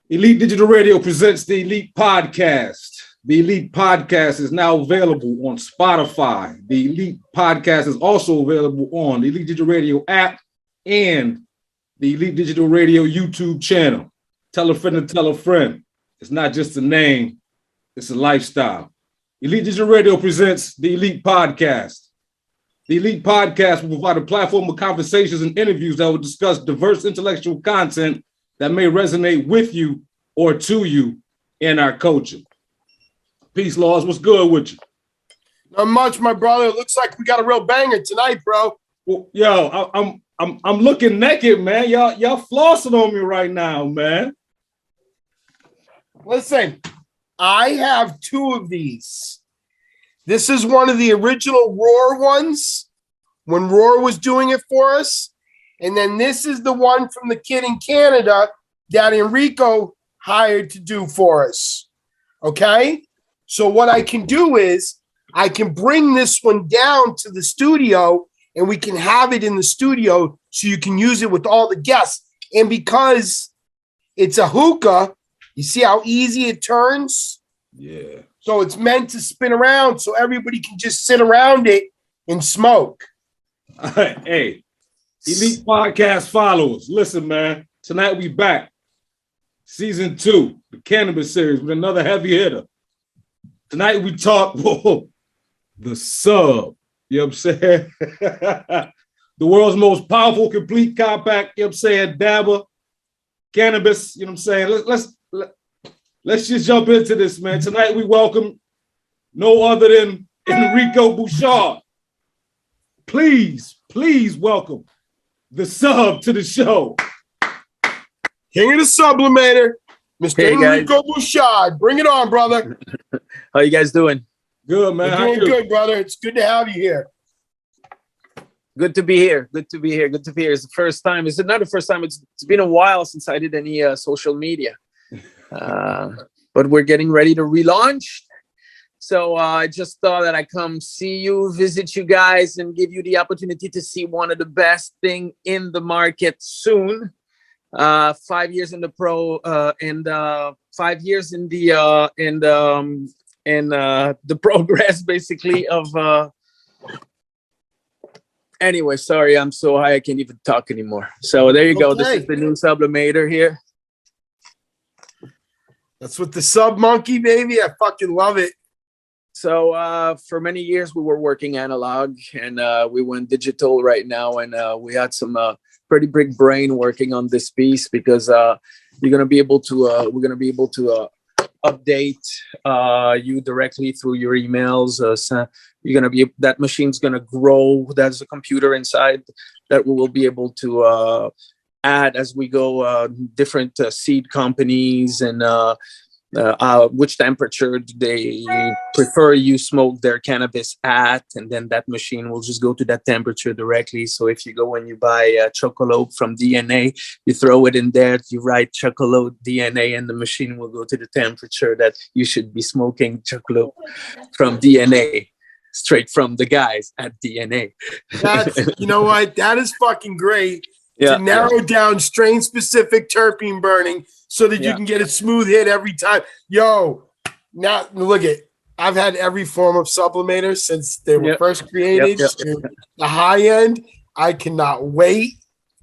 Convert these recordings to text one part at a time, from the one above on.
Elite Digital Radio presents the Elite Podcast. The Elite Podcast is now available on Spotify. The Elite Podcast is also available on the Elite Digital Radio app and the Elite Digital Radio YouTube channel. Tell a friend to tell a friend. It's not just a name, it's a lifestyle. Elite Digital Radio presents the Elite Podcast. The Elite Podcast will provide a platform of conversations and interviews that will discuss diverse intellectual content that may resonate with you or to you in our culture. Peace, Laws. What's good with you? Not much, my brother. It looks like we got a real banger tonight, bro. Well, yo, I'm looking naked, man. Y'all flossing on me right now, man. Listen, I have two of these. This is one of the original Roar ones when Roar was doing it for us. And then this is the one from the kid in Canada that Enrico hired to do for us. Okay? So what I can do is I can bring this one down to the studio and we can have it in the studio so you can use it with all the guests. And because it's a hookah, you see how easy it turns? Yeah. So it's meant to spin around so everybody can just sit around it and smoke. Hey, Elite Podcast followers, listen, man. Tonight we back. Season 2, the Cannabis series with another heavy hitter. Tonight we talk the sub. You know what I'm saying? The world's most powerful, complete, compact, you know what I'm saying, dabber, cannabis, you know what I'm saying? Let's just jump into this, man. Tonight we welcome no other than Enrico Bouchard. Please welcome the sub to the show. King of the Sublimator, Mr. Enrico Bouchard. Bring it on, brother. How you guys doing? Good, man. We're doing good, brother. It's good to have you here. Good to be here. It's the first time. It's not the first time. It's been a while since I did any social media. But we're getting ready to relaunch. So I just thought that I'd come see you, visit you guys, and give you the opportunity to see one of the best thing in the market soon. 5 years in the pro and 5 years in the progress basically of anyway, sorry, I'm so high I can't even talk anymore. So there you go. This is the new Sublimator here. That's what the Sub Monkey, baby. I fucking love it. So for many years we were working analog and we went digital right now, and we had some pretty big brain working on this piece because we're gonna be able to update you directly through your emails. So you're gonna be, that machine's gonna grow. There's a computer inside that we will be able to add as we go, different seed companies and which temperature do they prefer you smoke their cannabis at, and then that machine will just go to that temperature directly. So if you go and you buy chocolate from DNA, you throw it in there, you write chocolate DNA, and the machine will go to the temperature that you should be smoking chocolate from DNA, straight from the guys at DNA. That's, you know what? That is fucking great. To narrow down strain-specific terpene burning so that you can get a smooth hit every time. Yo, now look at, I've had every form of sublimator since they were first created to the high end. I cannot wait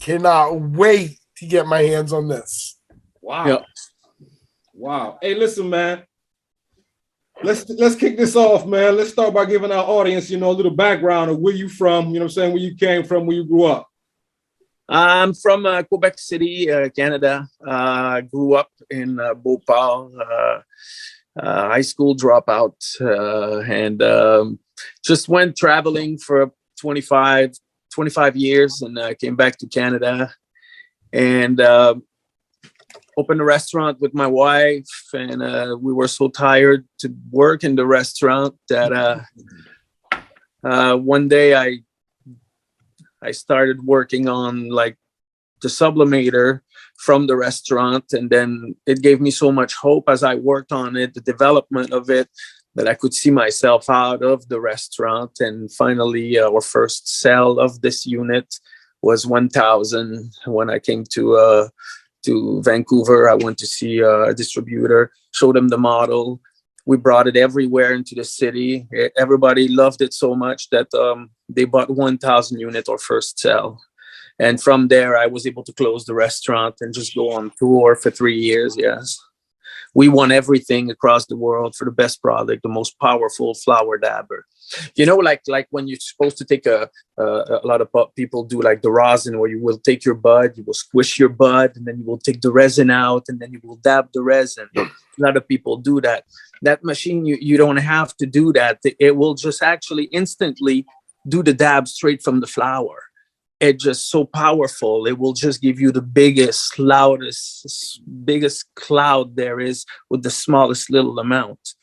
to get my hands on this. Wow. Wow. Hey, listen, man. Let's kick this off, man. Let's start by giving our audience, a little background of where you from, you know what I'm saying, where you came from, where you grew up. I'm from Quebec City, Canada. Grew up in Bouchard, high school dropout, and just went traveling for 25 years, and came back to Canada and opened a restaurant with my wife. And we were so tired to work in the restaurant that one day I started working on like the Sublimator from the restaurant, and then it gave me so much hope as I worked on it, the development of it, that I could see myself out of the restaurant. And finally, our first sale of this unit was 1,000. When I came to Vancouver, I went to see a distributor, showed them the model. We brought it everywhere into the city. Everybody loved it so much that they bought 1,000 units or first sell. And from there, I was able to close the restaurant and just go on tour for 3 years. Yes. We won everything across the world for the best product, the most powerful flower dabber. You know, like when you're supposed to take a lot of people do like the rosin, where you will take your bud, you will squish your bud, and then you will take the resin out, and then you will dab the resin. A lot of people do that. That machine, you don't have to do that. It will just actually instantly do the dab straight from the flower. It's just so powerful. It will just give you the biggest, loudest, biggest cloud there is with the smallest little amount.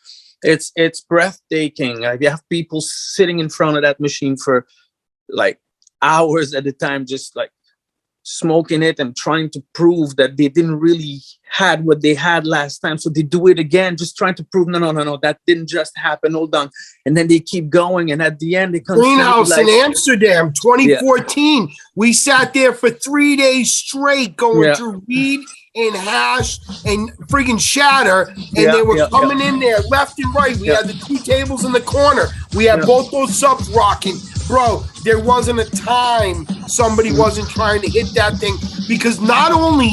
It's breathtaking. I have people sitting in front of that machine for like hours at a time, just like smoking it and trying to prove that they didn't really had what they had last time. So they do it again, just trying to prove, no, that didn't just happen. Hold on. And then they keep going. And at the end, they come Greenhouse in Amsterdam, 2014. Yeah. We sat there for 3 days straight going through weed and hash and friggin' shatter. And they were coming in there left and right. We had the 2 tables in the corner. We had both those subs rocking. Bro, there wasn't a time somebody wasn't trying to hit that thing, because not only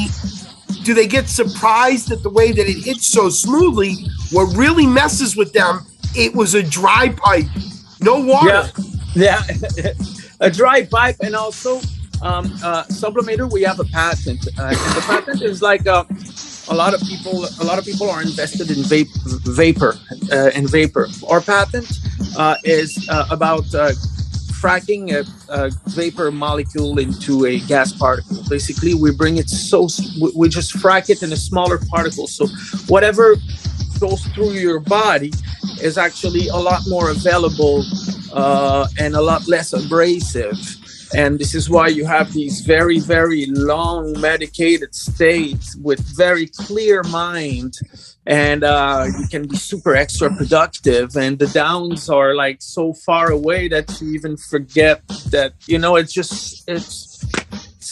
do they get surprised at the way that it hits so smoothly, what really messes with them, it was a dry pipe, no water. Yeah, a dry pipe. And also Sublimator, we have a patent, and the patent is like a lot of people are invested in vapor. Our patent is about fracking a vapor molecule into a gas particle. Basically, we bring it we just frack it in a smaller particle. So whatever goes through your body is actually a lot more available and a lot less abrasive. And this is why you have these very, very long medicated states with very clear mind. And you can be super extra productive, and the downs are like so far away that you even forget that,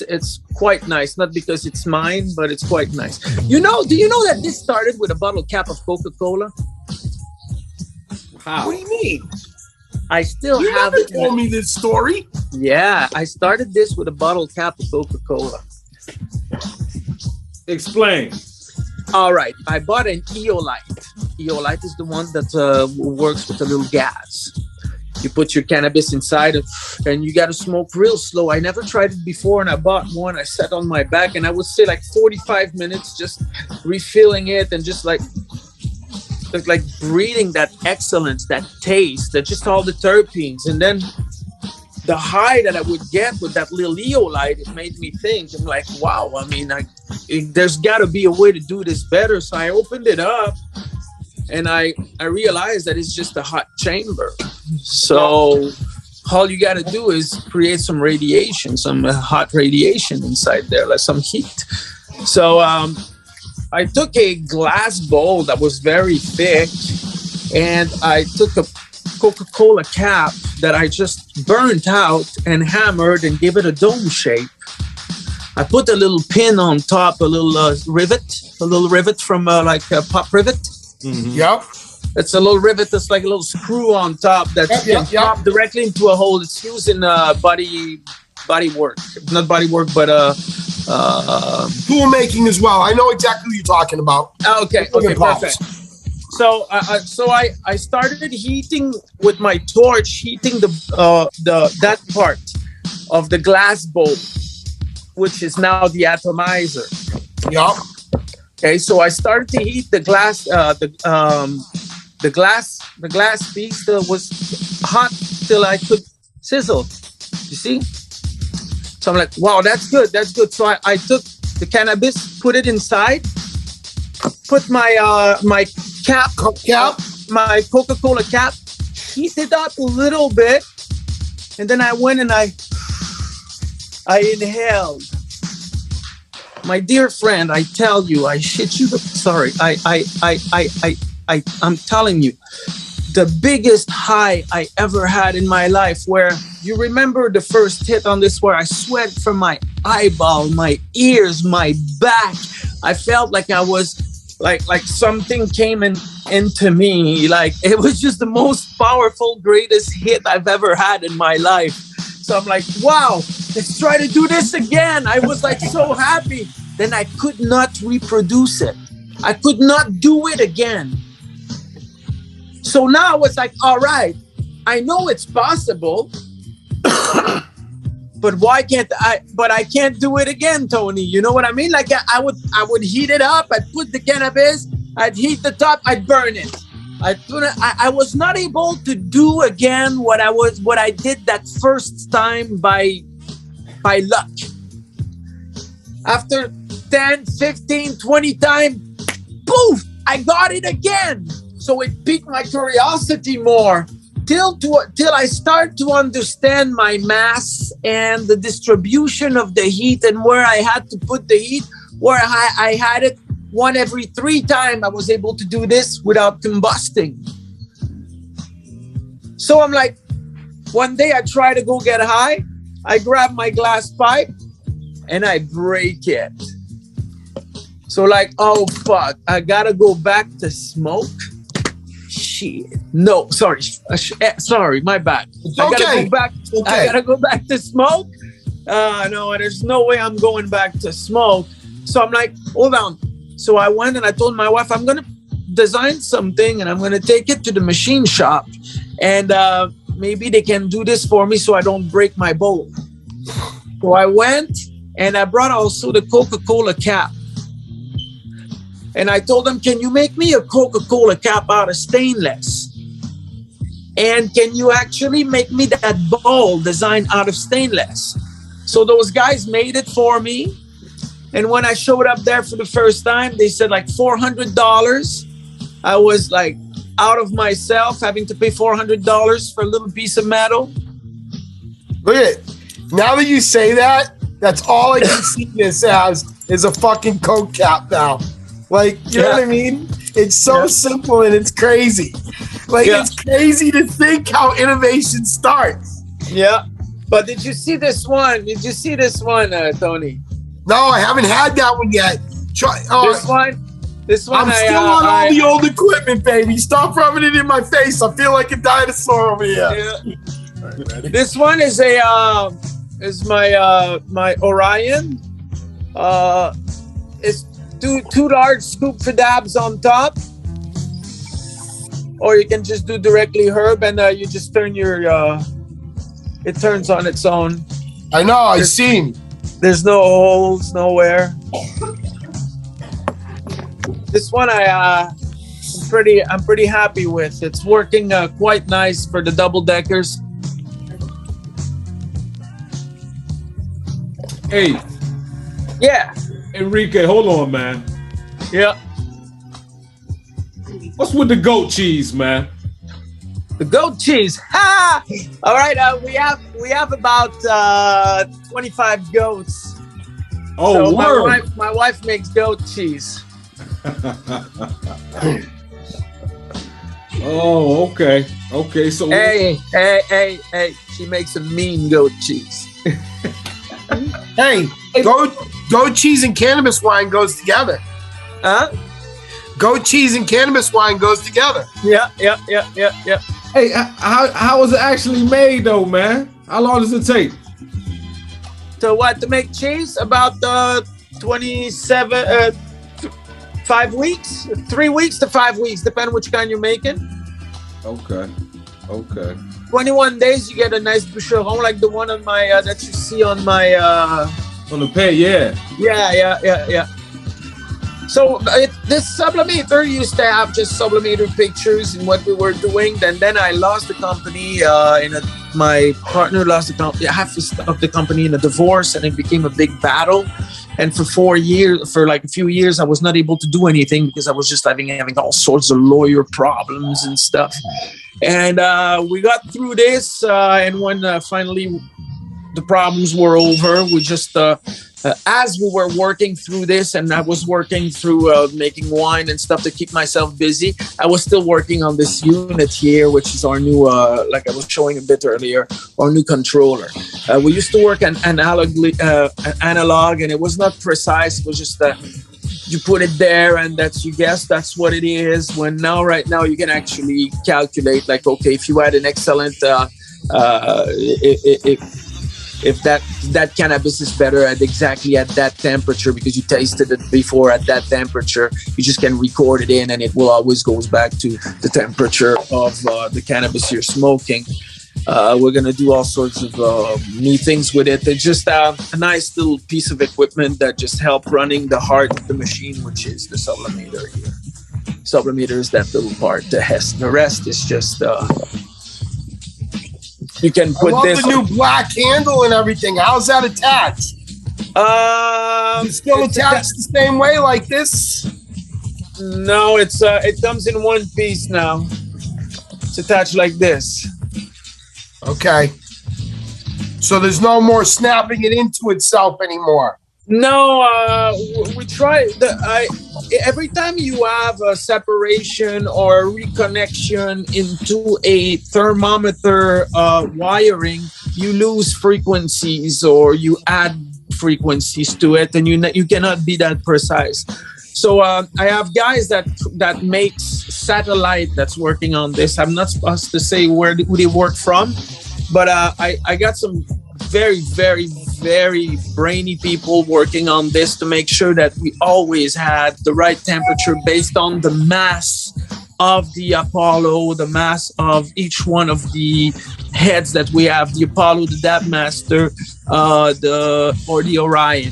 it's quite nice. Not because it's mine, but it's quite nice. Do you know that this started with a bottle cap of Coca-Cola? How? What do you mean? I still you have never it. Told me this story. Yeah, I started this with a bottle cap of Coca-Cola. Explain. All right, I bought an Eolite. Eolite is the one that works with a little gas. You put your cannabis inside and you got to smoke real slow. I never tried it before, and I bought one. I sat on my back, and I would say like 45 minutes just refilling it and just like breathing that excellence, that taste, that just all the terpenes. And then the high that I would get with that little Eolite, it made me think, I'm like, wow, I mean, there's got to be a way to do this better. So I opened it up, and I realized that it's just a hot chamber. So all you got to do is create some radiation, some hot radiation inside there, like some heat. So I took a glass bowl that was very thick, and I took a Coca-Cola cap that I just burnt out and hammered and gave it a dome shape. I put a little pin on top, a little rivet from like a pop rivet. Mm-hmm. Yep. It's a little rivet that's like a little screw on top that you can pop directly into a hole. It's used in body work, not body work, but tool making as well. I know exactly what you're talking about. Okay, perfect. So I started heating with my torch, heating that part of the glass bowl, which is now the atomizer. Yep. Okay, so I started to heat the glass, the glass piece that was hot till I could sizzle. You see? So I'm like, wow, that's good. So I took the cannabis, put it inside, put my my cap, my Coca-Cola cap, heat it up a little bit, and then I went and I inhaled. My dear friend, I tell you, I shit you. I'm telling you, the biggest high I ever had in my life, where you remember the first hit on this, where I sweat from my eyeball, my ears, my back. I felt like I was like something came into me. Like, it was just the most powerful, greatest hit I've ever had in my life. So I'm like, wow, let's try to do this again. I was like so happy. Then I could not reproduce it. I could not do it again. So now it's like, all right, I know it's possible, but why can't I? But I can't do it again, Tony. You know what I mean? Like, I would heat it up. I'd put the cannabis. I'd heat the top. I'd burn it. I was not able to do again what I did that first time by luck. After 10, 15, 20 times, poof, I got it again. So it piqued my curiosity more till I start to understand my mass and the distribution of the heat and where I had to put the heat, where I had it 1 every 3 times. I was able to do this without combusting. So I'm like, one day I try to go get high. I grab my glass pipe and I break it. So like, oh fuck, I gotta go back to smoke. Shit. No, sorry, my bad. I gotta go back to smoke. No, there's no way I'm going back to smoke. So I'm like, hold on. So I went and I told my wife, I'm gonna design something and I'm gonna take it to the machine shop, and maybe they can do this for me so I don't break my bowl. So I went and I brought also the Coca-Cola cap. And I told them, can you make me a Coca-Cola cap out of stainless? And can you actually make me that bowl designed out of stainless? So those guys made it for me. And when I showed up there for the first time, they said like $400. I was like out of myself, having to pay $400 for a little piece of metal. Look at it. Now that you say that, that's all I can see this as is a fucking Coke cap now. Like, you know what I mean? It's so simple and it's crazy. Like, it's crazy to think how innovation starts. Yeah. But did you see this one? Tony? No, I haven't had that one yet. This one. I'm still on all the old equipment, baby. Stop rubbing it in my face. I feel like a dinosaur over here. Yeah. Right, this one is my Orion. It's two large scoop for dabs on top, or you can just do directly herb and you just turn your it turns on its own. I know, I've seen. There's no holes nowhere. This one I'm pretty happy with. It's working quite nice for the double deckers. Hey. Yeah. Enrico, hold on, man. Yeah. What's with the goat cheese, man? The goat cheese. Ha! All right, we have about 25 goats. Oh, so word. My wife makes goat cheese. Oh, okay. Okay, so Hey, she makes a mean goat cheese. Hey, goat cheese and cannabis wine goes together. Huh? Goat cheese and cannabis wine goes together. Yeah. hey, how is it actually made though, man? How long does it take? So what, to make cheese? About 5 weeks, 3 weeks to 5 weeks, depending which kind you're making. Okay. 21 days, you get a nice Bouchard, like the one on my that you see on my on the pay, yeah. Yeah. So this Sublimator used to have just Sublimator pictures and what we were doing. Then I lost the company. My partner lost the company, half of the company in a divorce, and it became a big battle. And for like a few years, I was not able to do anything because I was just having all sorts of lawyer problems and stuff. And we got through this, and when finally the problems were over, we just as we were working through this, and I was working through making wine and stuff to keep myself busy, I was still working on this unit here, which is our new, like I was showing a bit earlier, our new controller. We used to work analog, and it was not precise. It was just you put it there, and that's, you guess that's what it is. When right now you can actually calculate, like, okay, if you had an excellent if that cannabis is better at that temperature because you tasted it before at that temperature, you just can record it in, and it will always goes back to the temperature of the cannabis you're smoking. We're going to do all sorts of new things with it. It's just a nice little piece of equipment that just help running the heart of the machine, which is the sublimator here. Sublimator is that little part. The rest is just... you can put this. The new black handle and everything. How's that attached? It's still attached the same way like this? No, it comes in one piece now. It's attached like this. Okay. So there's no more snapping it into itself anymore. No, we try. Every time you have a separation or a reconnection into a thermometer wiring, you lose frequencies or you add frequencies to it, and you cannot be that precise. So I have guys that makes satellite that's working on this. I'm not supposed to say who they work from, but I got some very, very, very brainy people working on this to make sure that we always had the right temperature based on the mass of the Apollo, the mass of each one of the heads that we have, the Apollo, the Dab Master, the Orion.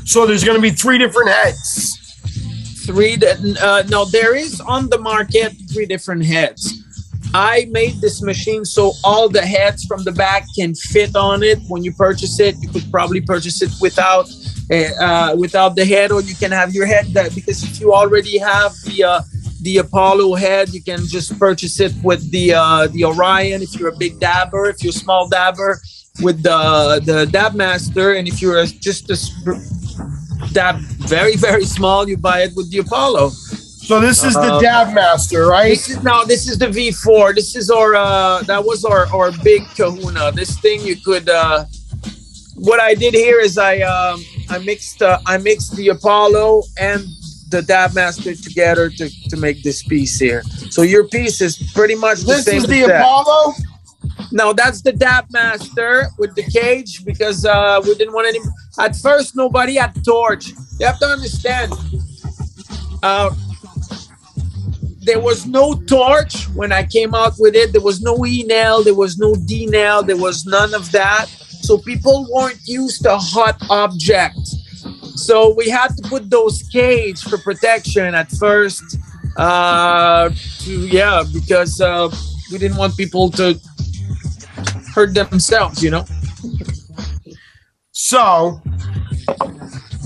So there's going to be 3 different heads. No, there is on the market 3 different heads. I made this machine so all the heads from the back can fit on it. When you purchase it, you could probably purchase it without the head, or you can have your head that, because if you already have the Apollo head, you can just purchase it with the Orion. If you're a big dabber, if you're a small dabber, with the Dab Master, and if you're just a dab very, very small, you buy it with the Apollo. So this is the Dab Master, right? This is the V4. This is that was our big kahuna. This thing you could, what I did here is I mixed the Apollo and the Dab Master together to make this piece here. So your piece is pretty much the same. This is the Apollo? No, that's the Dab Master with the cage, because we didn't want any. At first, nobody had torch. You have to understand. There was no torch when I came out with it. There was no E-nail. There was no D-nail. There was none of that. So people weren't used to hot objects. So we had to put those cage for protection at first. Because we didn't want people to hurt themselves, you know. So,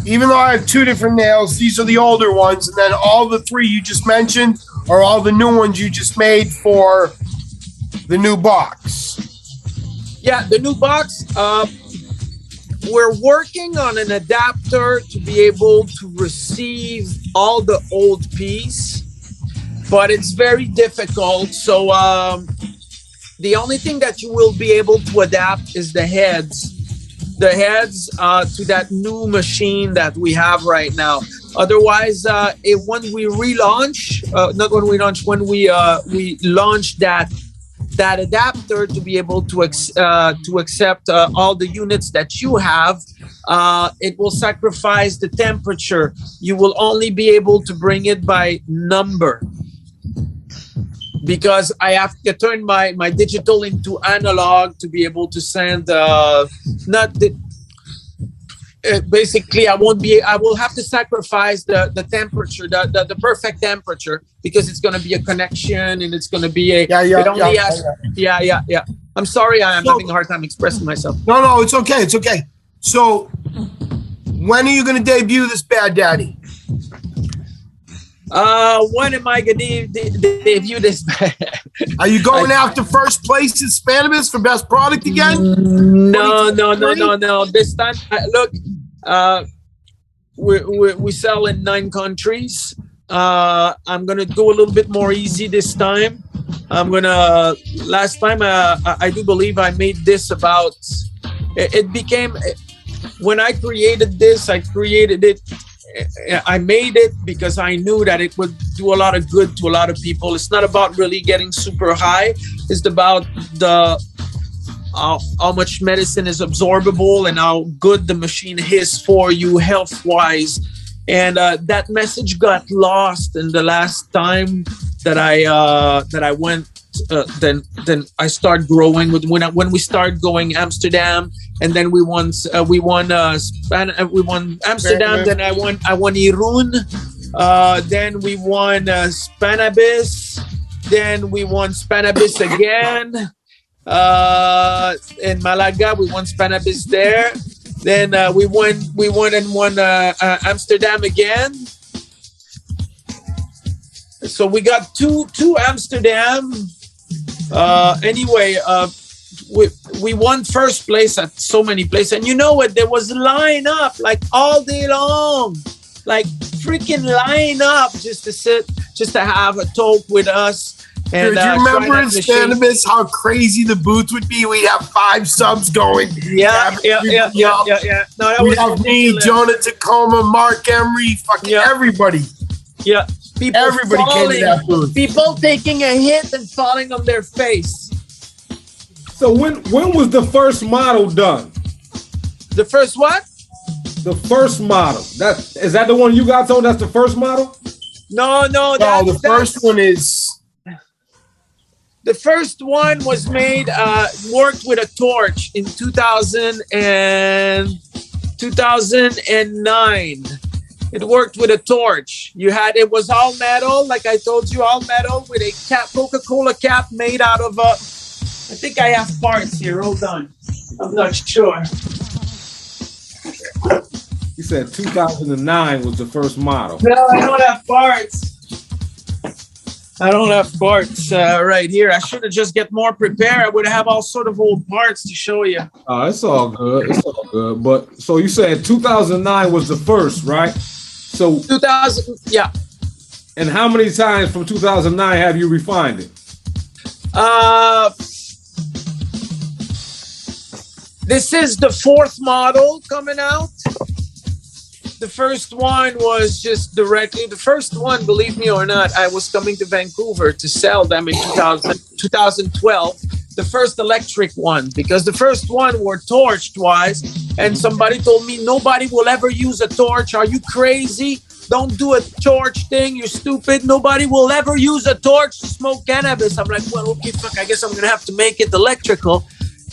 even though I have 2 different nails, these are the older ones, and then all the 3 you just mentioned are all the new ones you just made for the new box. Yeah, the new box. We're working on an adapter to be able to receive all the old piece, but it's very difficult. So the only thing that you will be able to adapt is the heads to that new machine that we have right now. Otherwise, when we relaunch, when we launch that adapter to be able to accept all the units that you have, it will sacrifice the temperature. You will only be able to bring it by number, because I have to turn my digital into analog to be able to send basically I will have to sacrifice the temperature, the perfect temperature, because it's going to be a connection, and it's going to be a I'm sorry, I'm having a hard time expressing myself. No, it's okay. So when are you going to debut this Bad Daddy? When am I gonna debut this? Are you going after first place in Cannabis for best product again? No. This time, look, we sell in 9 countries. I'm gonna go a little bit more easy this time. Last time, I do believe I made this about. It became when I created this. I made it because I knew that it would do a lot of good to a lot of people. It's not about really getting super high. It's about how much medicine is absorbable and how good the machine is for you health-wise. And that message got lost in the last time that I went. Then I started growing when we started going Amsterdam, and then we won Amsterdam. Then I won Irun. Then we won Cannabis. Then we won Cannabis again. In Malaga, we won Cannabis there. Then we won Amsterdam again. So we got two Amsterdam. Anyway, we won first place at so many places, and you know what? There was line up like all day long, like freaking line up just to have a talk with us. And do you remember in Cannabis how crazy the booth would be? We'd have 5 subs going. Yeah. No, we have me, Jonah Tacoma, Mark Emery, fucking everybody. Yeah. Everybody came to that booth. People taking a hit and falling on their face. So when was the first model done? The first what? The first model. Is that the one you got told? That's the first model? No. The first one is. The first one was made, worked with a torch in 2009. It worked with a torch. It was all metal, like I told you, all metal with a Coca-Cola cap made out of I think I have parts here. Hold on. I'm not sure. You said 2009 was the first model. No, I don't have parts. Right here. I should have just get more prepared. I would have all sort of old parts to show you. It's all good. But so you said 2009 was the first, right? So 2000, yeah. And how many times from 2009 have you refined it? This is the 4th model coming out. The first one was just directly. The first one, believe me or not, I was coming to Vancouver to sell them in 2012. The first electric one, because the first one were torch wise, and somebody told me nobody will ever use a torch. Are you crazy? Don't do a torch thing. You're stupid. Nobody will ever use a torch to smoke cannabis. I'm like, well, okay, fuck. I guess I'm gonna have to make it electrical.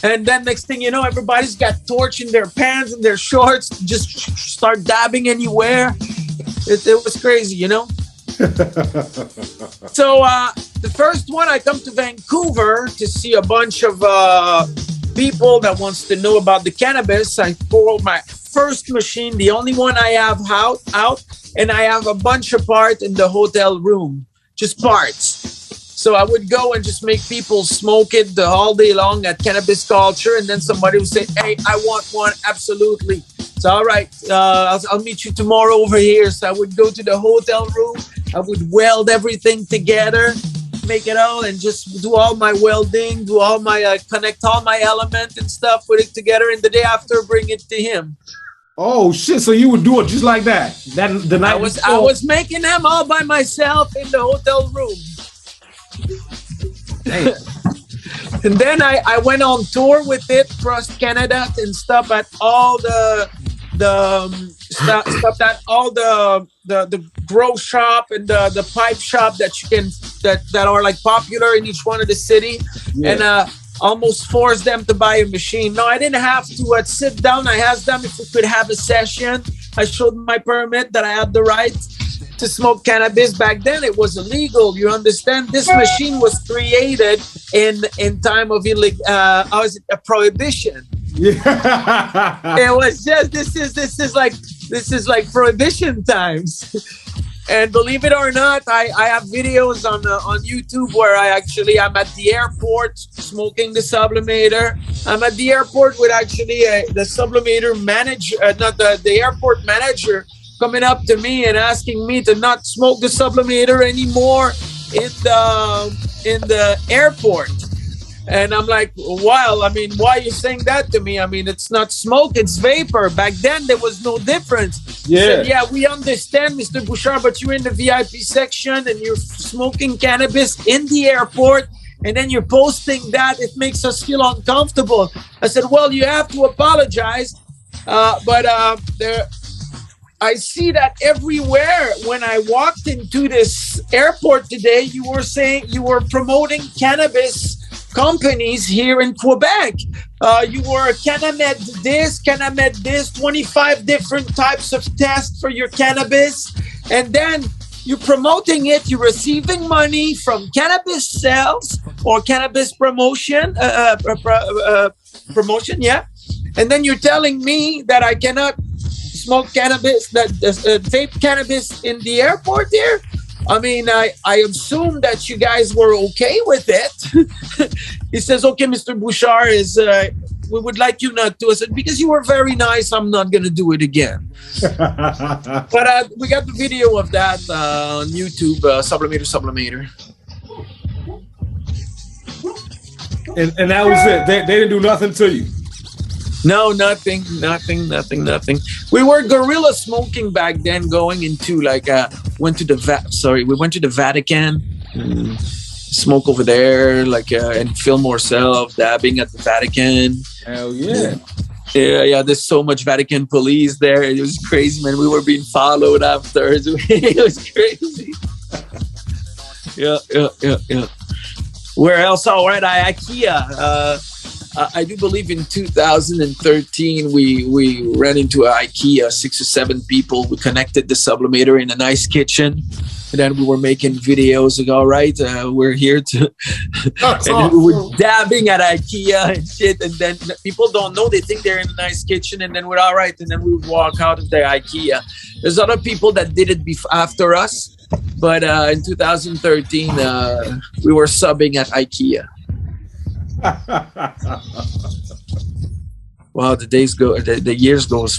And then next thing you know, everybody's got torch in their pants and their shorts, just start dabbing anywhere. It was crazy, you know? So the first one, I come to Vancouver to see a bunch of people that wants to know about the cannabis. I pulled my first machine, the only one I have out, and I have a bunch of parts in the hotel room, just parts. So I would go and just make people smoke it all day long at Cannabis Culture. And then somebody would say, hey, I want one. Absolutely. So, all right, I'll meet you tomorrow over here. So I would go to the hotel room. I would weld everything together, make it all, and just do all my welding, do all my, connect all my element and stuff, put it together. And the day after, bring it to him. Oh, shit. So you would do it just like that? The night I was making them all by myself in the hotel room. Damn. And then I went on tour with it across Canada and stuff at all the grow shop and the pipe shop that you can that are like popular in each one of the city, and almost forced them to buy a machine. No, I didn't have to. I'd sit down. I asked them if we could have a session. I showed my permit that I had the right to smoke cannabis. Back then it was illegal, you understand? This machine was created in time of a prohibition. Yeah. It was just this is like prohibition times. And believe it or not, I have videos on YouTube where I'm at the airport smoking the Sublimator. I'm at the airport with actually the Sublimator manager, not the airport manager, coming up to me and asking me to not smoke the Sublimator anymore in the airport. And I'm like, well, I mean, why are you saying that to me? I mean, it's not smoke, it's vapor. Back then, there was no difference. Yeah. Said, yeah, we understand, Mr. Bouchard, but you're in the VIP section and you're smoking cannabis in the airport. And then you're posting that. It makes us feel uncomfortable. I said, well, you have to apologize. But I see that everywhere. When I walked into this airport today, you were promoting cannabis companies here in Quebec. You were Canamed this, 25 different types of tests for your cannabis. And then you're promoting it, you're receiving money from cannabis sales or cannabis promotion, yeah. And then you're telling me that I cannot smoke cannabis, vape cannabis in the airport here. I mean, I assume that you guys were okay with it. He says, okay, Mr. Bouchard, we would like you not to. I said, because you were very nice, I'm not going to do it again. But we got the video of that on YouTube, Sublimator. And that was it. They didn't do nothing to you. No, nothing. We were guerrilla smoking back then, going into like we went to the Vatican, smoke over there, like and film ourselves dabbing at the Vatican. Hell yeah. Yeah. There's so much Vatican police there. It was crazy, man. We were being followed afterwards. It was crazy. Yeah. Where else? All right, IKEA. I do believe in 2013 we ran into IKEA, 6 or 7 people. We connected the Sublimator in a nice kitchen, and then we were making videos. Like, all right, we're here to, and we were dabbing at IKEA and shit. And then people don't know; they think they're in a nice kitchen, and then we're all right. And then we would walk out of the IKEA. There's other people that did it after us, but in 2013 we were subbing at IKEA. Wow, the days go, the years goes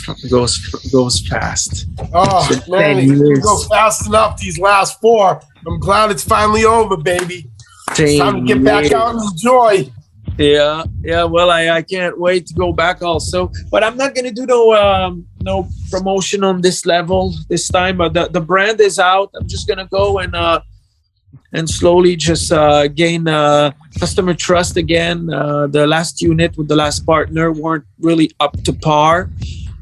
fast. Oh man, it goes fast enough. These last 4. I'm glad it's finally over, baby. It's time to get back out and enjoy. Yeah. Well, I can't wait to go back also, but I'm not gonna do no promotion on this level this time. But the brand is out. I'm just gonna go and slowly just gain customer trust again. The last unit with the last partner weren't really up to par.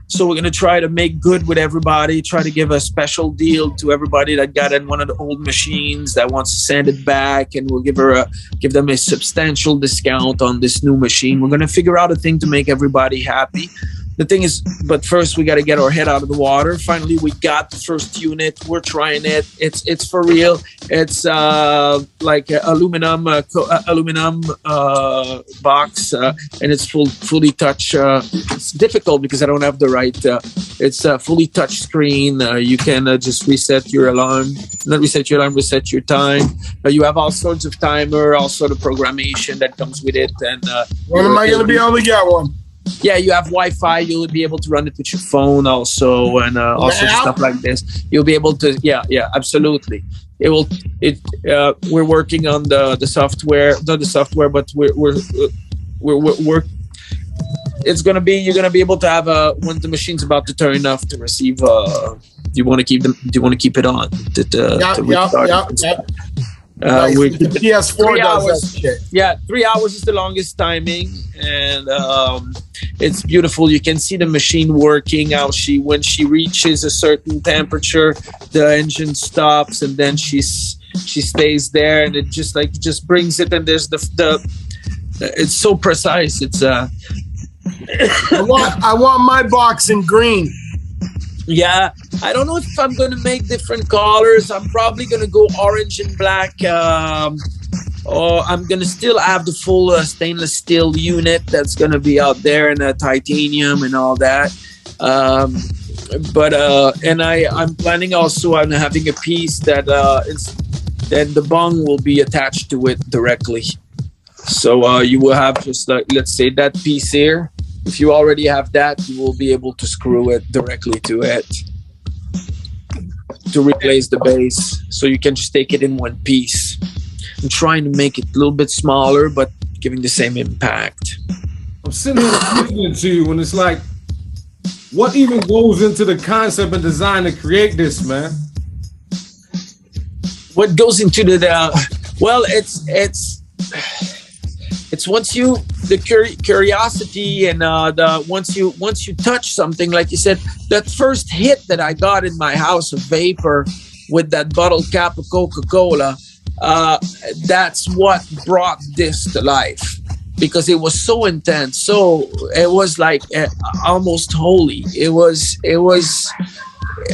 So we're going to try to make good with everybody, try to give a special deal to everybody that got in one of the old machines that wants to send it back, and we'll give them a substantial discount on this new machine. We're going to figure out a thing to make everybody happy. The thing is, but first we got to get our head out of the water. Finally, we got the first unit. We're trying it. It's for real. It's like aluminum box, and it's fully touch. It's difficult because I don't have the right. It's a fully touch screen. You can just reset your alarm. Not reset your alarm. Reset your time. You have all sorts of timer, all sort of programmation that comes with it. And when am I going to be able to get one? Yeah, you have Wi-Fi. You'll be able to run it with your phone also, and all sorts of stuff like this. You'll be able to. Yeah, absolutely. We're working on the software, not the software, but we're. It's gonna be. You're gonna be able to have when the machine's about to turn off to receive. Do you want to keep them? Do you want to keep it on? The PS4 does that shit. Yeah, 3 hours is the longest timing, and it's beautiful. You can see the machine working. When she reaches a certain temperature, the engine stops, and then she stays there, and it just brings it. And there's it's so precise. It's I want my box in green. Yeah, I don't know if I'm going to make different colors. I'm probably going to go orange and black. Or I'm going to still have the full stainless steel unit that's going to be out there, and titanium and all that. and I'm planning also on having a piece that then the bong will be attached to it directly. So you will have just like, let's say that piece here. If you already have that, you will be able to screw it directly to it to replace the base. So you can just take it in one piece. I'm trying to make it a little bit smaller, but giving the same impact. I'm sitting here listening to you, and it's like, what even goes into the concept and design to create this, man? What goes into well, it's once you the curiosity and once you touch something, like you said, that first hit that I got in my house of vapor with that bottle cap of Coca-Cola, that's what brought this to life, because it was so intense. So it was like almost holy. It was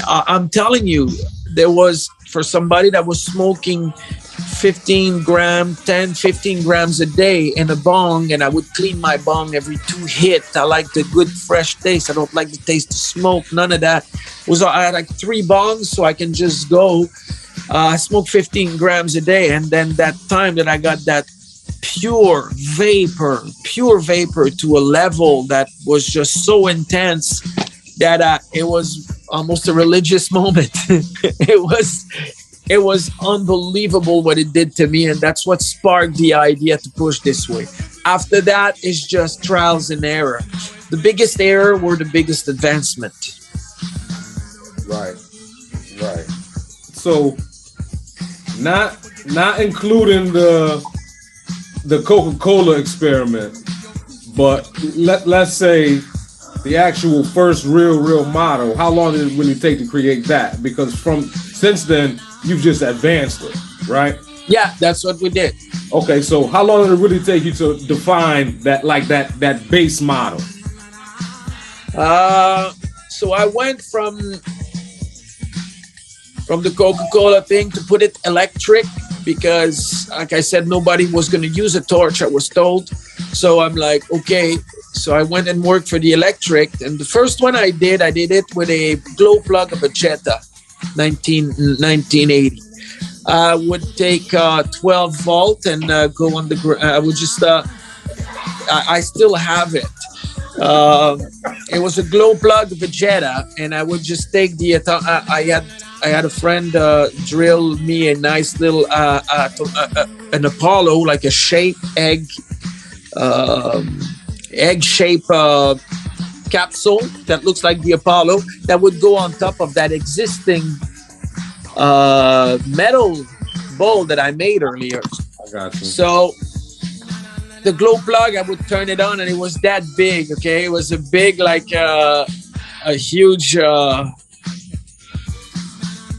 I'm telling you, there was, for somebody that was smoking 15 grams a day in a bong, and I would clean my bong every 2 hits. I like the good fresh taste. I don't like the taste of smoke. None of that. I had like 3 bongs, so I can just go. I smoked 15 grams a day, and then that time that I got that pure vapor to a level that was just so intense that it was almost a religious moment. It was unbelievable what it did to me, and that's what sparked the idea to push this way. After that, it's just trials and error. The biggest error were the biggest advancement. Right. So, not including the Coca-Cola experiment, but let's say the actual first real model. How long did it really take to create that? Because since then, you've just advanced it, right? Yeah, that's what we did. Okay, so how long did it really take you to define that base model? So I went from the Coca-Cola thing to put it electric, because, like I said, nobody was going to use a torch, I was told. So I'm like, okay. So I went and worked for the electric. And the first one I did it with a glow plug of a Jetta, 1980. I would take 12 volt and go on the ground. I would just, I still have it. It was a glow plug of a Jetta, and I would just take I had a friend drill me a nice little an Apollo, like a egg shape capsule that looks like the Apollo, that would go on top of that existing metal bowl that I made earlier. I got you. So the glow plug, I would turn it on, and it was that big. Okay, it was a big, like a huge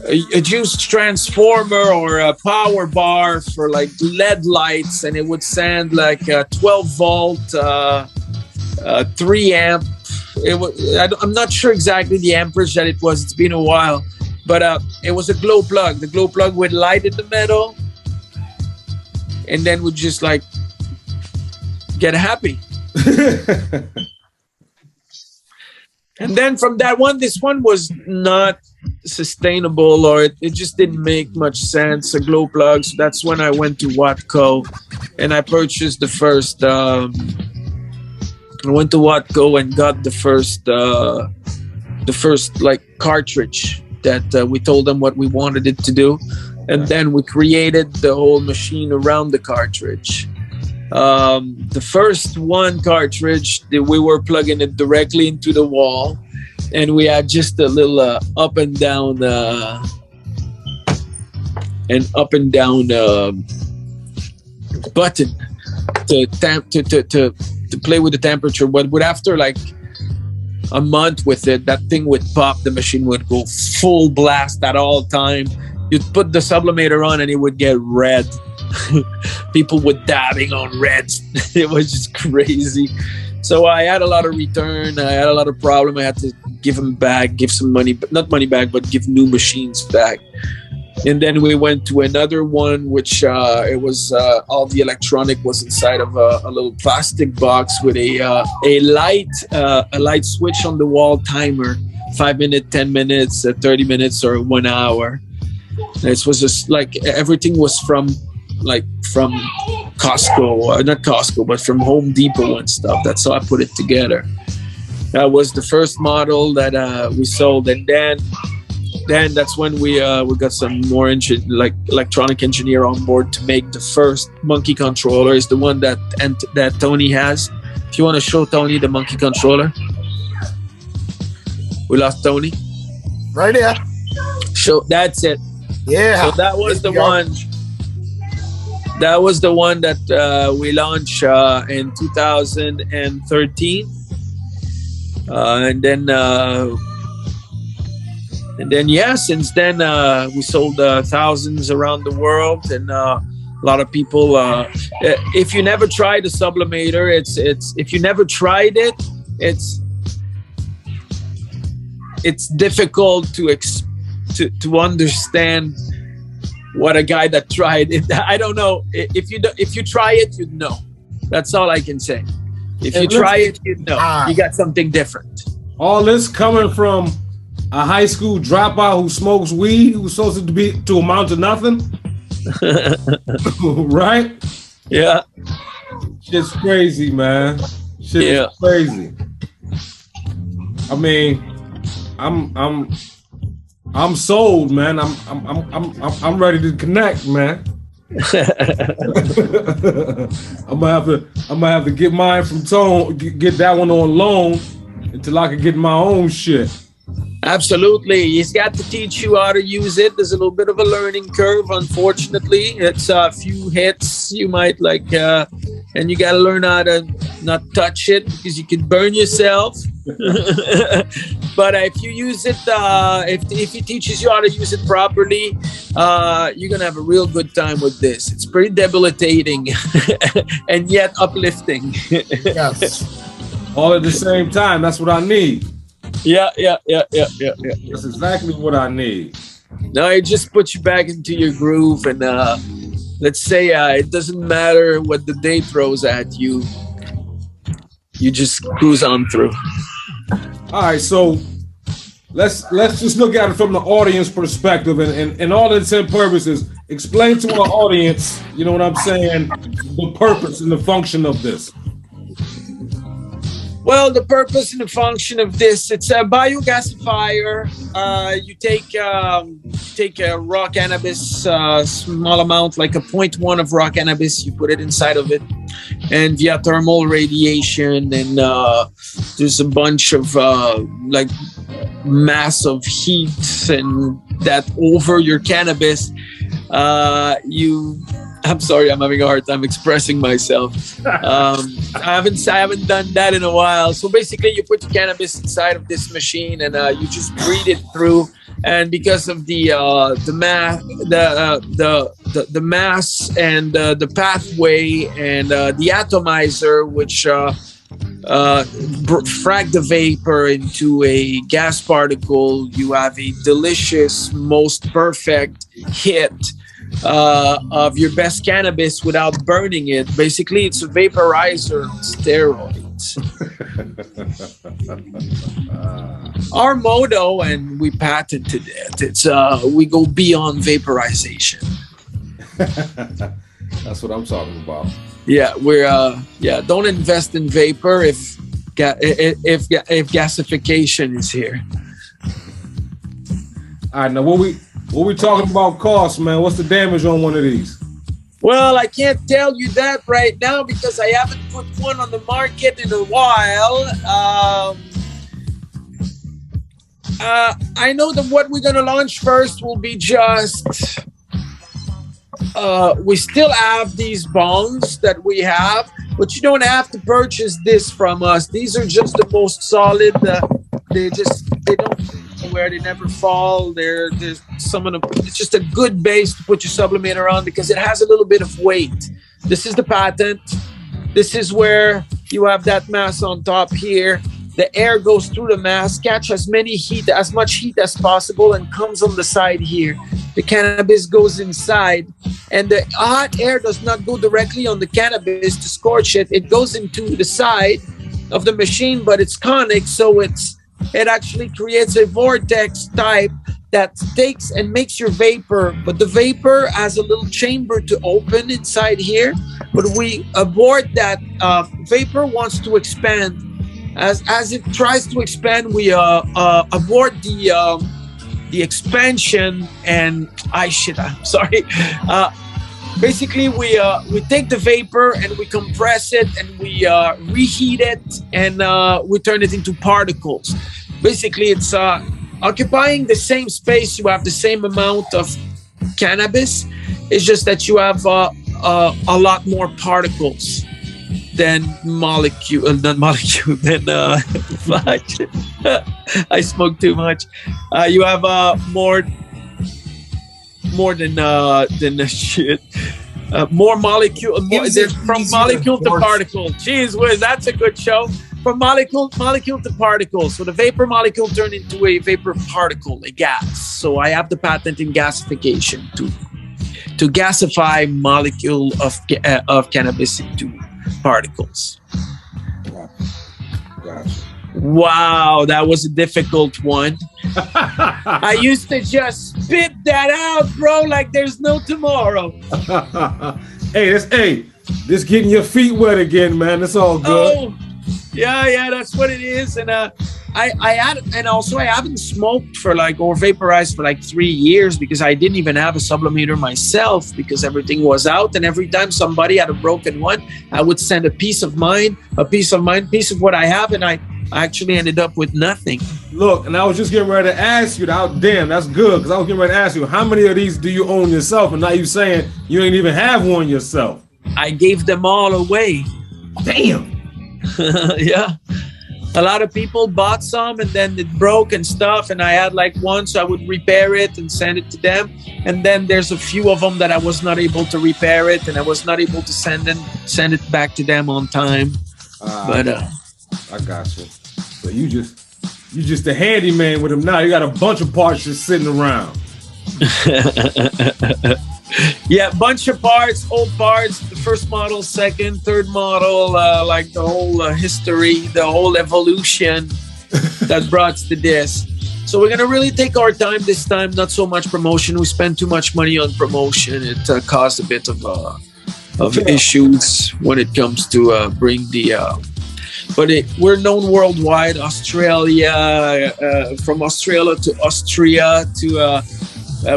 a juice transformer or a power bar for like LED lights, and it would send like a 12 volt 3 amp. I'm not sure exactly the amperage that it was. It's been a while, but it was a glow plug. The glow plug would light in the metal, and then would just like get happy. And then from that one, this one was not sustainable, or it just didn't make much sense, a glow plug. So that's when I went to Watco and I purchased the first I went to Watco and got the first like cartridge that we told them what we wanted it to do, and then we created the whole machine around the cartridge. The first one cartridge, we were plugging it directly into the wall, and we had just a little up and down button to play with the temperature. But after like a month with it, that thing would pop. The machine would go full blast at all time. You'd put the Sublimator on and it would get red. People were dabbing on reds. It was just crazy. So I had a lot of return. I had a lot of problem. I had to give them back, give some money, but not money back, but give new machines back. And then we went to another one, which it was all the electronic was inside of a little plastic box with a light switch on the wall timer 5 minutes, 10 minutes, 30 minutes, or 1 hour. It was just like everything was from Costco, not Costco, but from Home Depot and stuff. That's how I put it together. That was the first model that we sold, and then that's when we got some more electronic engineer on board to make the first monkey controller. Is the one that Tony has. If you want to show Tony the monkey controller, we lost Tony. Right here. That's it. Yeah. So that was the one. That was the one that we launched in 2013, and then since then we sold thousands around the world, and a lot of people. If you never tried a Sublimator, if you never tried it, it's difficult to understand what a guy that tried it. I don't know. If you try it, you'd know. That's all I can say. If you try it, you'd know. You got something different. All this coming from a high school dropout who smokes weed, who's supposed to amount to nothing. Right? Yeah. Shit's crazy, man. Shit is crazy. I mean, I'm sold, man. I'm ready to connect, man. I'm gonna have to get mine from Tone, get that one on loan until I can get my own shit. Absolutely. He's got to teach you how to use it. There's a little bit of a learning curve, unfortunately. It's a few hits you might and you got to learn how to not touch it because you can burn yourself. But if you use it, if he teaches you how to use it properly, you're going to have a real good time with this. It's pretty debilitating and yet uplifting. Yes. All at the same time. That's what I need. Yeah. That's exactly what I need. No, it just puts you back into your groove, and let's say it doesn't matter what the day throws at you. You just cruise on through. All right, so let's just look at it from the audience perspective, and all intents and purposes, explain to our audience, you know what I'm saying, the purpose and the function of this. Well, the purpose and the function of this, it's a biogasifier. You take a raw cannabis, small amount, like a 0.1 of raw cannabis, you put it inside of it, and via thermal radiation, and there's a bunch of mass of heat, and that over your cannabis, I'm sorry, I'm having a hard time expressing myself. I haven't done that in a while. So basically, you put the cannabis inside of this machine, and you just breathe it through. And because of the mass and the pathway and the atomizer, which frag the vapor into a gas particle, you have a delicious, most perfect hit of your best cannabis without burning it. Basically, it's a vaporizer on steroids. Our motto, and we patented it, it's we go beyond vaporization. That's what I'm talking about. Yeah, we're don't invest in vapor if gasification is here. All right, now what we talking about cost, man? What's the damage on one of these? Well, I can't tell you that right now because I haven't put one on the market in a while. I know that what we're going to launch first will be just... we still have these bongs that we have, but you don't have to purchase this from us. These are just the most solid. They don't where they never fall. There's some of them. It's just a good base to put your Sublimator on because it has a little bit of weight. This is the patent. This is where you have that mass on top here. The air goes through the mass, catch as much heat as possible, and comes on the side here. The cannabis goes inside, and the hot air does not go directly on the cannabis to scorch it. It goes into the side of the machine, but it's conic, so it's it actually creates a vortex type that takes and makes your vapor, but the vapor has a little chamber to open inside here. But we abort that vapor wants to expand. As it tries to expand, we abort the expansion, and I'm sorry. Basically, we take the vapor and we compress it and we reheat it and we turn it into particles. Basically, it's occupying the same space. You have the same amount of cannabis. It's just that you have a lot more particles than fudge. I smoke too much. You have more than shit. More molecule. From molecule to particle. Jeez whiz, that's a good show. From molecule to particle. So the vapor molecule turned into a vapor particle, a gas. So I have the patent in gasification to gasify molecule of cannabis into particles. Gotcha. Wow, that was a difficult one. I used to just spit that out, bro, like there's no tomorrow. Hey, this getting your feet wet again, man. It's all good. Oh, yeah, that's what it is. And I haven't smoked or vaporized for like 3 years because I didn't even have a sublimator myself because everything was out. And every time somebody had a broken one, I would send a piece of what I have, and I actually ended up with nothing. Look, and I was just getting ready to ask you, damn, that's good, because I was getting ready to ask you, how many of these do you own yourself? And now you saying you ain't even have one yourself. I gave them all away. Damn. Yeah. A lot of people bought some and then it broke and stuff, and I had like one, so I would repair it and send it to them. And then there's a few of them that I was not able to repair it, and I was not able to send it back to them on time. But I got you. So you just a handyman with them now. You got a bunch of parts just sitting around. Yeah, bunch of parts, old parts, the first model, second, third model, like the whole history, the whole evolution that brought to this. So we're going to really take our time this time, not so much promotion. We spend too much money on promotion. It caused a bit of issues when it comes to bring the... But we're known worldwide, Australia, from Australia to Austria to...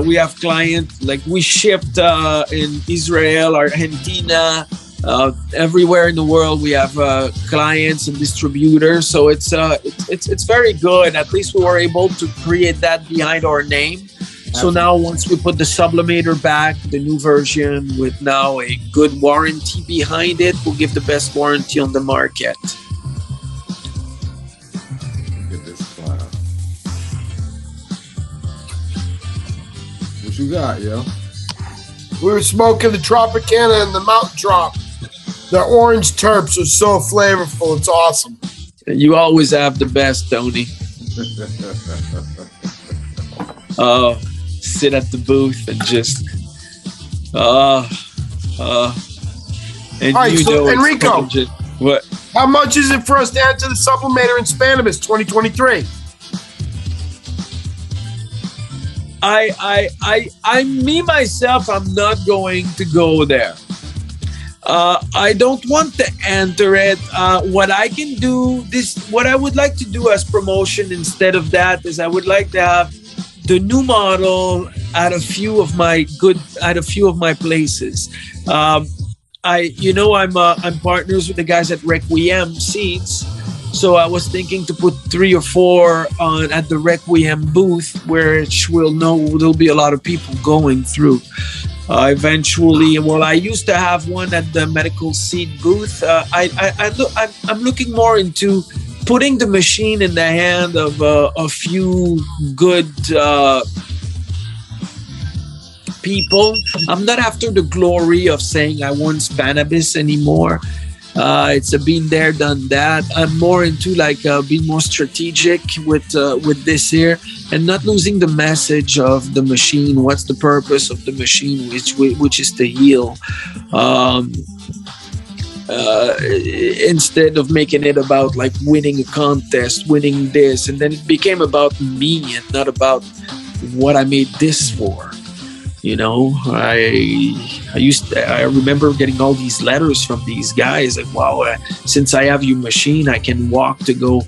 we have clients, like we shipped in Israel, Argentina, everywhere in the world. We have clients and distributors. So it's very good. At least we were able to create that behind our name. So now once we put the Sublimator back, the new version with now a good warranty behind it, we'll give the best warranty on the market. You got, yo? We were smoking the Tropicana and the Mountain Trop. The orange terps are so flavorful. It's awesome. You always have the best, Tony. Sit at the booth and just and all right, so Enrico, what? How much is it for us to enter the Sublimator in Cannabis 2023? Myself, I'm not going to go there. I don't want to enter it. What I can do, what I would like to do as promotion instead of that is I would like to have the new model at a few of my places. I'm partners with the guys at Requiem Seeds. So I was thinking to put 3 or 4 on at the Requiem booth, which we'll know there'll be a lot of people going through. Eventually, I used to have one at the Medical Seed booth. I'm looking more into putting the machine in the hand of a few good people. I'm not after the glory of saying I want cannabis anymore. It's a been there, done that. I'm more into being more strategic with this here and not losing the message of the machine. What's the purpose of the machine, which is to heal? instead of making it about like winning a contest, winning this, and then it became about me and not about what I made this for. You know, I remember getting all these letters from these guys like, wow, since I have your machine, I can walk to go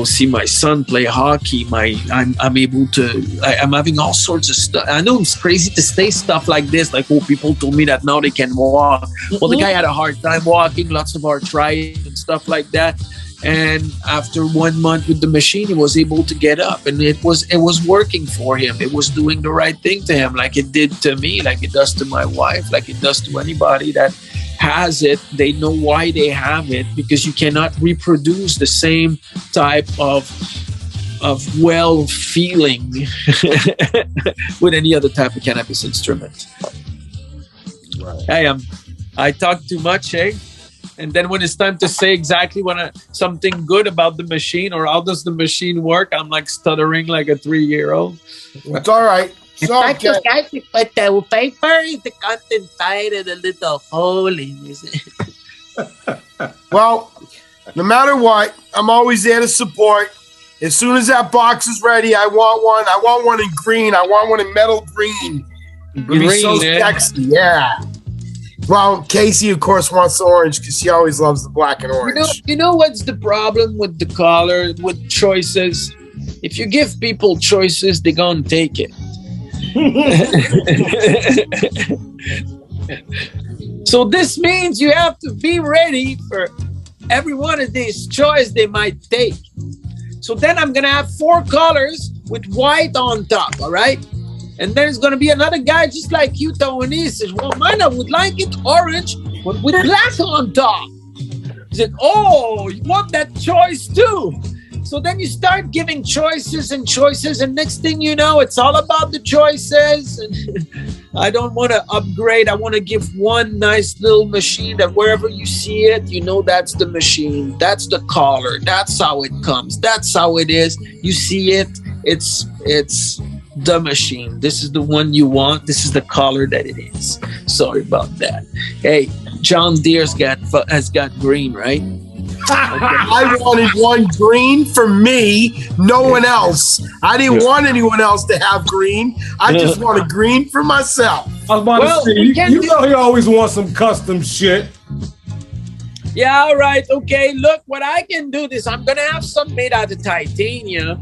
see my son play hockey. I'm able to, I'm having all sorts of stuff. I know it's crazy to say stuff like this, like, oh, people told me that now they can walk. Well, the guy had a hard time walking, lots of arthritis and stuff like that. And after 1 month with the machine, he was able to get up, and it was working for him. It was doing the right thing to him, like it did to me, like it does to my wife, like it does to anybody that has it. They know why they have it, because you cannot reproduce the same type of well feeling with any other type of cannabis instrument. Right. Hey, I talk too much, eh? And then when it's time to say exactly something good about the machine or how does the machine work, I'm like stuttering like a 3-year-old. It's all right. So, okay. You put the paper in the content inside and a little hole in it. Well, no matter what, I'm always there to support. As soon as that box is ready, I want one. I want one in green. I want one in metal green. It'll be so sexy. Yeah. Well, Casey, of course, wants the orange because she always loves the black and orange. You know what's the problem with the color, with choices? If you give people choices, they're going to take it. So this means you have to be ready for every one of these choices they might take. So then I'm going to have 4 colors with white on top, all right? And there's going to be another guy just like you, Tony, says, well, mine, I would like it orange, but with black on top. He said, oh, you want that choice too? So then you start giving choices, and next thing you know, it's all about the choices. And I don't want to upgrade. I want to give one nice little machine that wherever you see it, you know that's the machine. That's the color. That's how it comes. That's how it is. You see it. It's the machine. This is the one you want. This is the color that it is. Sorry about that. Hey, John Deere's has got green, right? I wanted one green for me, no one else. I didn't want anyone else to have green. I just wanted green for myself. I was about to say, you know he always wants some custom shit. Yeah, all right. Okay, look, what I can do this. I'm going to have some made out of titanium.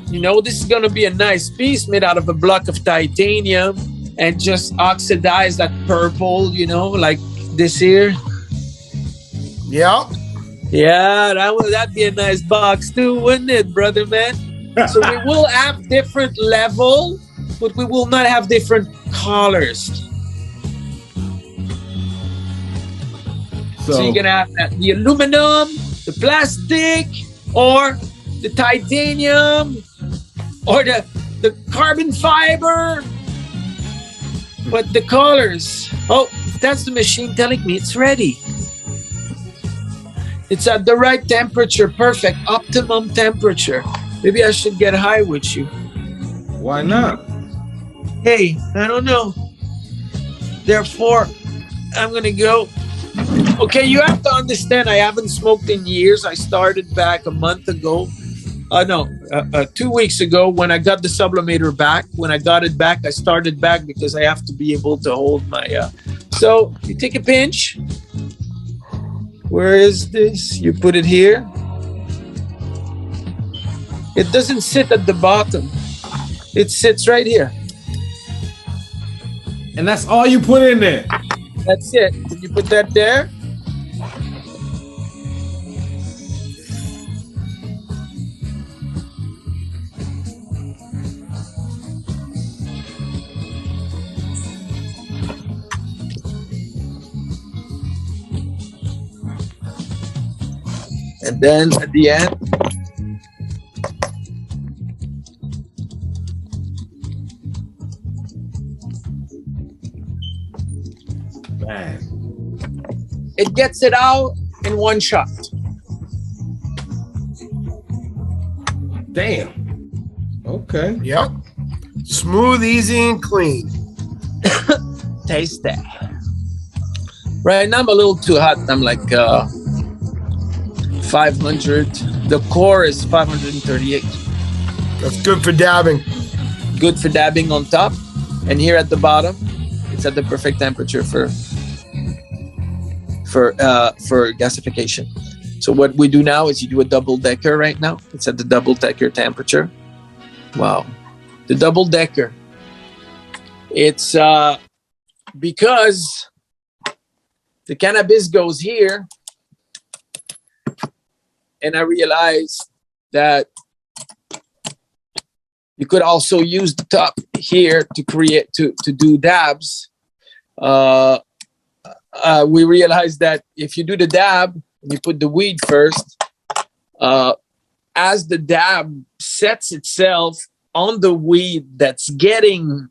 You know, this is going to be a nice piece made out of a block of titanium and just oxidize that purple, you know, like this here. Yeah. Yeah, that'd be a nice box too, wouldn't it, brother, man? So we will have different level, but we will not have different colors. So you're going to have the aluminum, the plastic, or the titanium, or the carbon fiber, but the colors. Oh, that's the machine telling me it's ready. It's at the right temperature, perfect, optimum temperature. Maybe I should get high with you. Why not? Hey, I don't know. Therefore, I'm going to go. Okay, you have to understand, I haven't smoked in years. I started back a month ago. 2 weeks ago when I got the Sublimator back. When I got it back, I started back because I have to be able to hold my... So you take a pinch. Where is this? You put it here. It doesn't sit at the bottom. It sits right here. And that's all you put in there? That's it. You put that there. And then at the end, man, it gets it out in one shot. Damn. Okay. Yep. Smooth, easy, and clean. Taste that. Right now I'm a little too hot. I'm like 500. The core is 538. That's good for dabbing. Good for dabbing on top. And here at the bottom, it's at the perfect temperature for gasification. So what we do now is you do a double decker right now. It's at the double decker temperature. Wow. The double decker. It's because the cannabis goes here, and I realized that you could also use the top here to do dabs. We realized that if you do the dab, you put the weed first, as the dab sets itself on the weed that's getting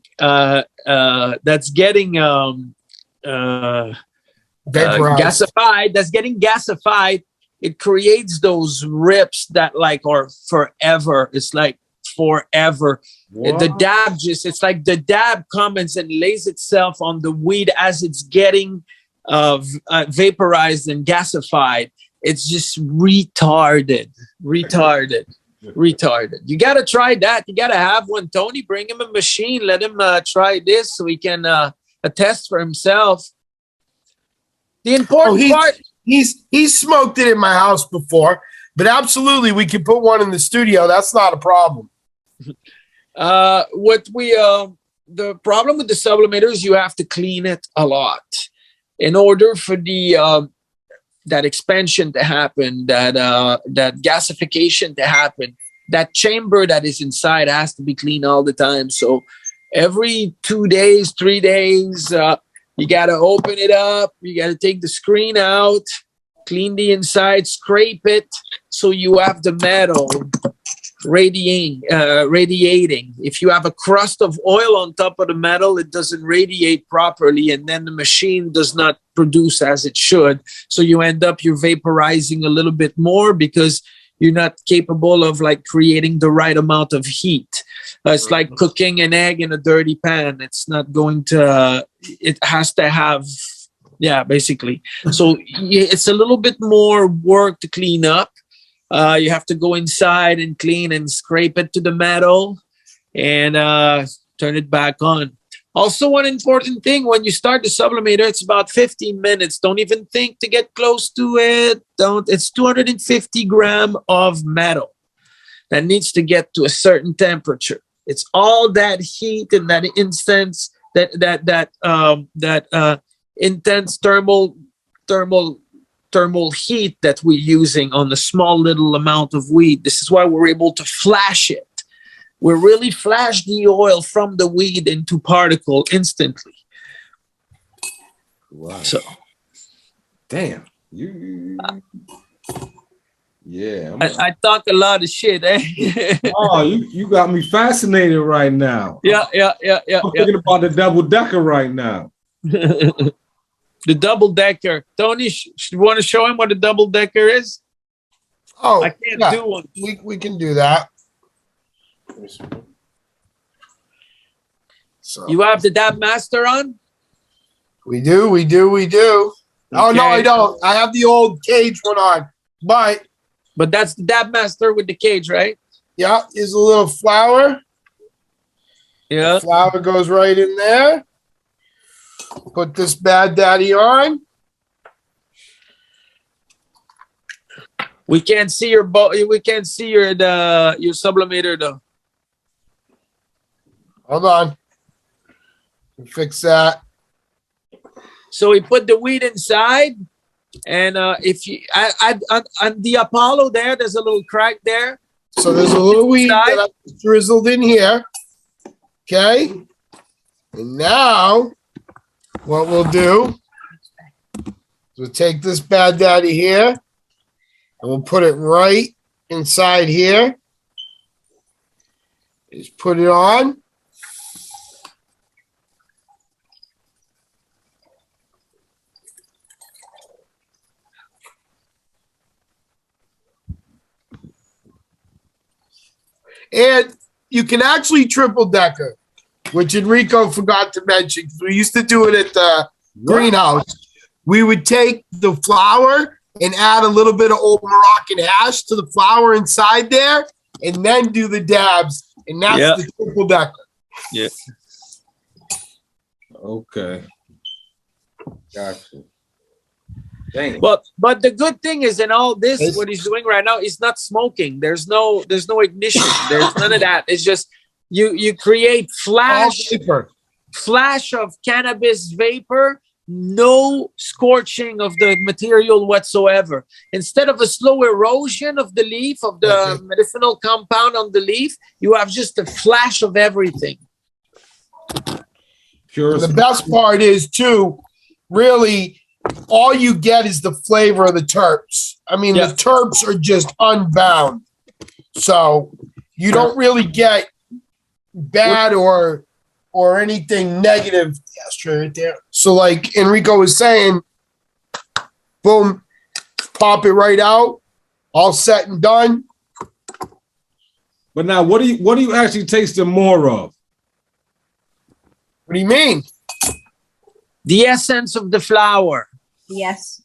gasified, it creates those rips that like are forever. It's like forever. What? The dab it's like the dab comes and lays itself on the weed as it's getting vaporized and gasified. It's just retarded. You got to try that. You got to have one. Tony, bring him a machine. Let him try this so he can attest for himself. The important part. He's smoked it in my house before, but absolutely we can put one in the studio. That's not a problem. The problem with the sublimator is you have to clean it a lot in order for the that expansion to happen, that gasification to happen. That chamber that is inside has to be cleaned all the time. So every 2 days, 3 days, you got to open it up. You got to take the screen out, clean the inside, scrape it, so you have the metal radiating. If you have a crust of oil on top of the metal, it doesn't radiate properly, and then the machine does not produce as it should. So you're vaporizing a little bit more because you're not capable of like creating the right amount of heat. It's like cooking an egg in a dirty pan. It's not going to, it has to have, basically. So it's a little bit more work to clean up. You have to go inside and clean and scrape it to the metal and turn it back on. Also, one important thing, when you start the sublimator, it's about 15 minutes. Don't even think to get close to it. It's 250 grams of metal that needs to get to a certain temperature. It's all that heat and that intense, intense thermal heat that we're using on the small little amount of weed. This is why we're able to flash it. We really flash the oil from the weed into particle instantly. Wow. So, damn. I talk a lot of shit, eh? Oh, you got me fascinated right now. Yeah. I'm thinking about the double decker right now. The double decker. Tony, you want to show him what a double decker is? Oh, I can't do one. We can do that. So You have the Dab Master on? we do. Oh no, I Okay. don't. I have the old cage one on, but But that's the Dab Master with the cage, right? yeah, here's a little flower. Yeah. Flower goes right in there. Put this bad daddy on. We can't see your we can't see your sublimator though. Hold on. Fix that. So we put the weed inside, and if you on the Apollo there's a little crack there. So there's a little weed that I drizzled in here. Okay. And now what we'll do is we'll take this bad daddy here and we'll put it right inside here. Just put it on. And you can actually triple decker, which Enrico forgot to mention. We used to do it at the greenhouse. we would take the flour and add a little bit of old Moroccan hash to the flour inside there, and then do the dabs, and that's the triple decker. Yeah. Okay. Gotcha. Dang. But the good thing is in all this, what he's doing right now is not smoking. There's no ignition. There's none of that. It's just you create flash of cannabis vapor, no scorching of the material whatsoever. Instead of a slow erosion of the leaf, of the medicinal compound on the leaf, you have just a flash of everything. Pure. The best part is too, really, all you get is the flavor of the terps. I mean, the terps are just unbound. So you don't really get bad or anything negative. Yeah, straight right there. So like Enrico was saying, boom, pop it right out, all set and done. But now, what do you actually tasting more of? What do you mean? The essence of the flower. Yes.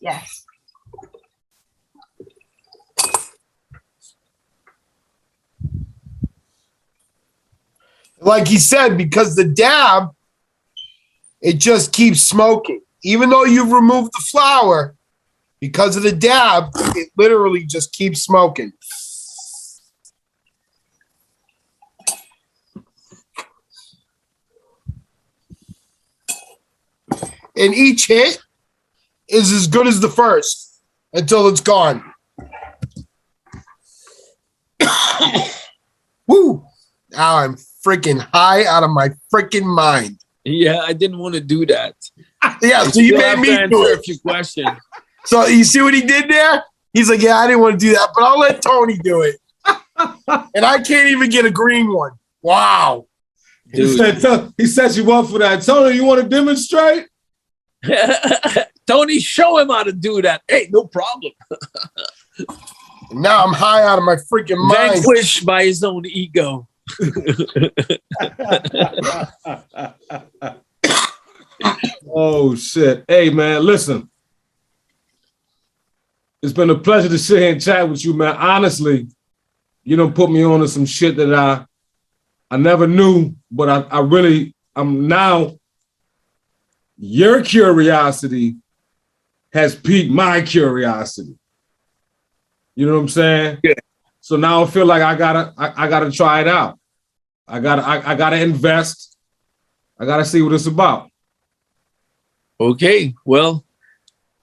Like he said, because the dab, it just keeps smoking. Even though you've removed the flower, because of the dab, it literally just keeps smoking. And each hit is as good as the first until it's gone. Woo! Now I'm freaking high out of my freaking mind. Yeah, I didn't want to do that. Yeah, so you made me do a it. few questions. So you see what he did there? He's like, yeah, I didn't want to do that, but I'll let Tony do it. And I can't even get a green one. Wow. Dude. He set you up for that. Tony, you want to demonstrate? Tony, show him how to do that. Hey, no problem. Now I'm high out of my freaking mind. Vanquished by his own ego. Oh shit. Hey man, listen. It's been a pleasure to sit here and chat with you, man. Honestly, you don't put me on to some shit that I never knew, but I'm now. Your curiosity has piqued my curiosity. You know what I'm saying? Yeah. So now I feel like I gotta try it out. I gotta invest. I gotta see what it's about. Okay, well,